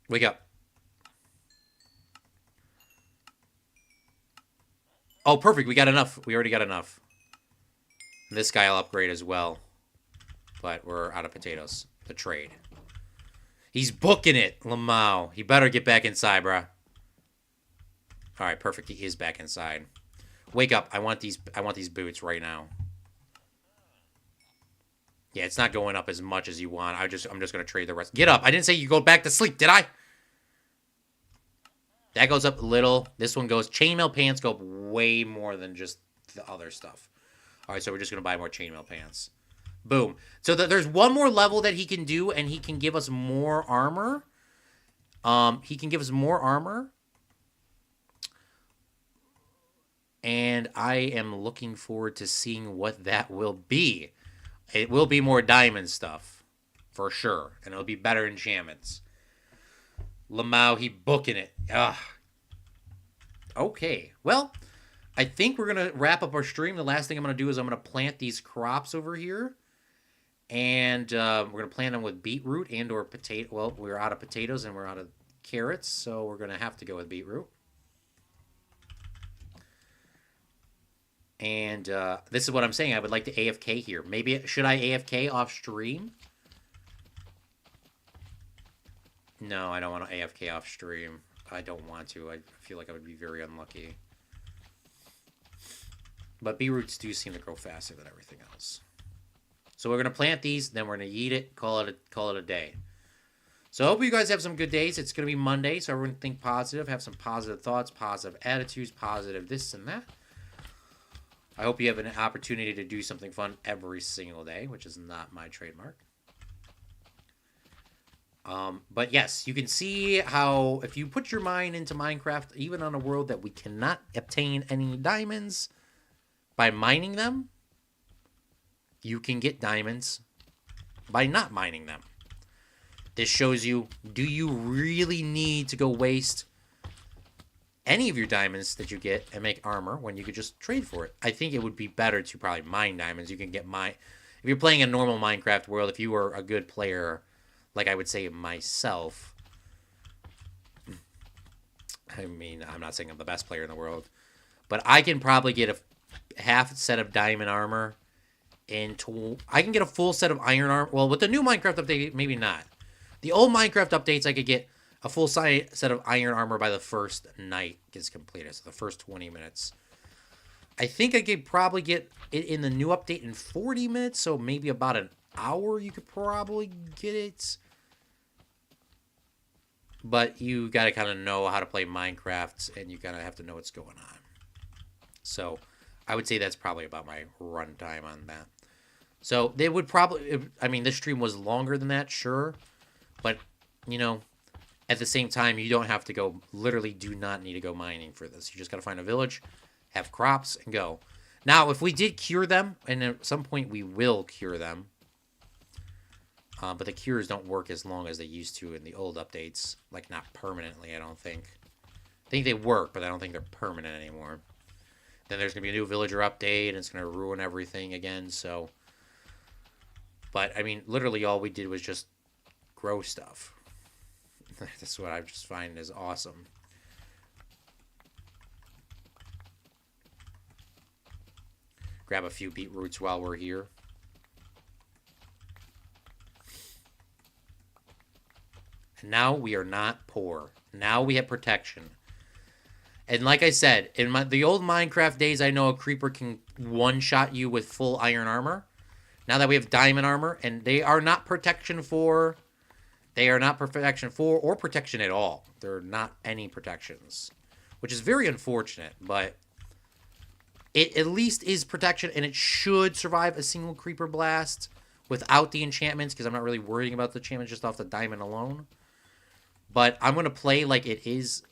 Wake up. Oh, perfect. We got enough. We already got enough. This guy I'll upgrade as well. But we're out of potatoes. The trade. He's booking it, Lamau. He better get back inside, bruh. Alright, perfect. He is back inside. Wake up. I want these boots right now. Yeah, it's not going up as much as you want. I'm just gonna trade the rest. Get up. I didn't say you go back to sleep, did I? That goes up a little. This one goes, chainmail pants go up way more than just the other stuff. All right, so we're just going to buy more chainmail pants. Boom. So there's one more level that he can do, and he can give us more armor. He can give us more armor. And I am looking forward to seeing what that will be. It will be more diamond stuff, for sure. And it'll be better enchantments. Lamau, he booking it. Ugh. Okay, well, I think we're going to wrap up our stream. The last thing I'm going to do is I'm going to plant these crops over here. And we're going to plant them with beetroot and or potato. Well, we're out of potatoes and we're out of carrots, so we're going to have to go with beetroot. And this is what I'm saying. I would like to AFK here. Maybe, should I AFK off stream? No, I don't want to AFK off stream. I don't want to. I feel like I would be very unlucky. But beetroots do seem to grow faster than everything else. So we're going to plant these, then we're going to eat it, call it a day. So I hope you guys have some good days. It's going to be Monday, so everyone think positive, have some positive thoughts, positive attitudes, positive this and that. I hope you have an opportunity to do something fun every single day, which is not my trademark. But yes, you can see how if you put your mind into Minecraft, even on a world that we cannot obtain any diamonds by mining them, you can get diamonds by not mining them. This shows you, do you really need to go waste any of your diamonds that you get and make armor when you could just trade for it? I think it would be better to probably mine diamonds. You can get if you're playing a normal Minecraft world, if you were a good player, like I would say myself, I mean, I'm not saying I'm the best player in the world, but I can probably get a half set of diamond armor into, I can get a full set of iron armor. Well, with the new Minecraft update, maybe not. The old Minecraft updates, I could get a full set of iron armor by the first night gets completed, so the first 20 minutes. I think I could probably get it in the new update in 40 minutes, so maybe about an hour you could probably get it. But you got to kind of know how to play Minecraft, and you kind of have to know what's going on. So I would say that's probably about my runtime on that. So they would probably, I mean, this stream was longer than that, sure. But, you know, at the same time, you don't have to go, literally do not need to go mining for this. You just got to find a village, have crops, and go. Now, if we did cure them, and at some point we will cure them, but the cures don't work as long as they used to in the old updates. Like, not permanently, I don't think. I think they work, but I don't think they're permanent anymore. Then there's going to be a new villager update, and it's going to ruin everything again, so. But, I mean, literally all we did was just grow stuff. That's what I just find is awesome. Grab a few beetroots while we're here. And now we are not poor. Now we have protection. And like I said, in the old Minecraft days, I know a creeper can one-shot you with full iron armor. Now that we have diamond armor, and they are not protection for... They are not protection for or protection at all. There are not any protections, which is very unfortunate, but it at least is protection, and it should survive a single creeper blast without the enchantments, because I'm not really worrying about the enchantments just off the diamond alone. But I'm going to play like it is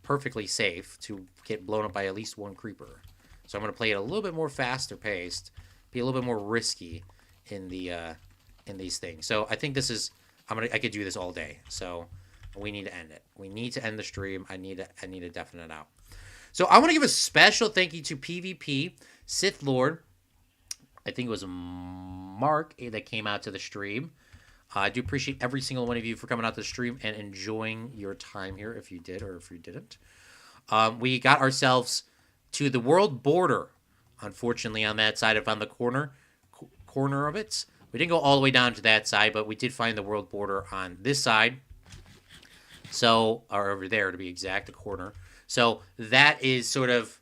perfectly safe to get blown up by at least one creeper. So I'm going to play it a little bit more faster paced, be a little bit more risky in the in these things. So I think this is... I could do this all day, so we need to end it. We need to end the stream. I need to deafen it out. So I want to give a special thank you to PvP, Sith Lord. I think it was Mark that came out to the stream. I do appreciate every single one of you for coming out to the stream and enjoying your time here, if you did or if you didn't. We got ourselves to the world border, unfortunately, on that side, on the corner of it. We didn't go all the way down to that side, but we did find the world border on this side. So, or over there to be exact, the corner. So that is sort of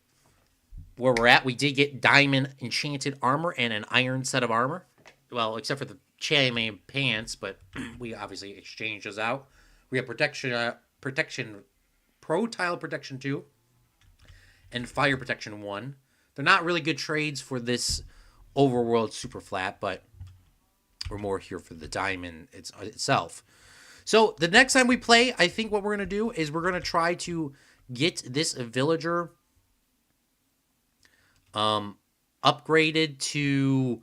where we're at. We did get diamond enchanted armor and an iron set of armor. Well, except for the chainmail pants, but we obviously exchanged those out. We have protection Pro Tile Protection 2 and Fire Protection 1. They're not really good trades for this Overworld Superflat, but we're more here for the diamond itself. So the next time we play, I think what we're going to do is we're going to try to get this villager upgraded to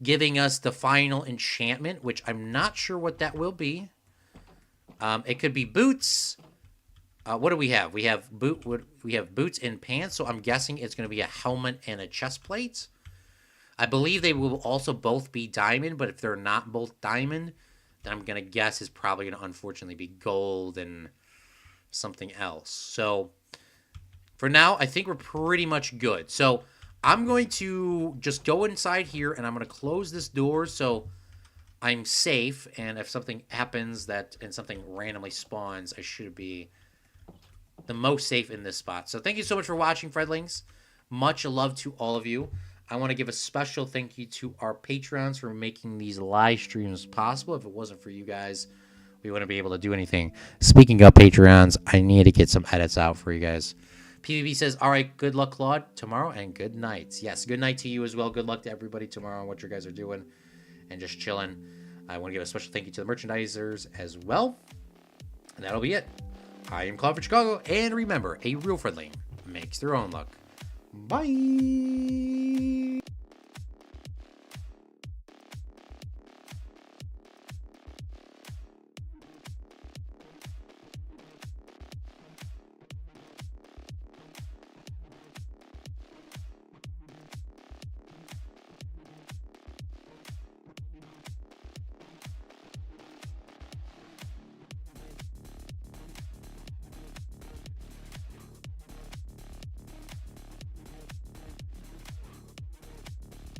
giving us the final enchantment, which I'm not sure what that will be. It could be boots. What do we have? We have boots and pants, so I'm guessing it's going to be a helmet and a chest plate. I believe they will also both be diamond, but if they're not both diamond, then I'm going to guess it's probably going to unfortunately be gold and something else. So for now, I think we're pretty much good. So I'm going to just go inside here, and I'm going to close this door so I'm safe. And if something happens and something randomly spawns, I should be the most safe in this spot. So thank you so much for watching, Fredlings. Much love to all of you. I want to give a special thank you to our Patreons for making these live streams possible. If it wasn't for you guys, we wouldn't be able to do anything. Speaking of Patreons, I need to get some edits out for you guys. PvP says, all right, good luck, Claude, tomorrow, and good night. Yes, good night to you as well. Good luck to everybody tomorrow on what you guys are doing and just chilling. I want to give a special thank you to the merchandisers as well. And that'll be it. I am Claude for Chicago, and remember, a real friendly makes their own luck. Bye!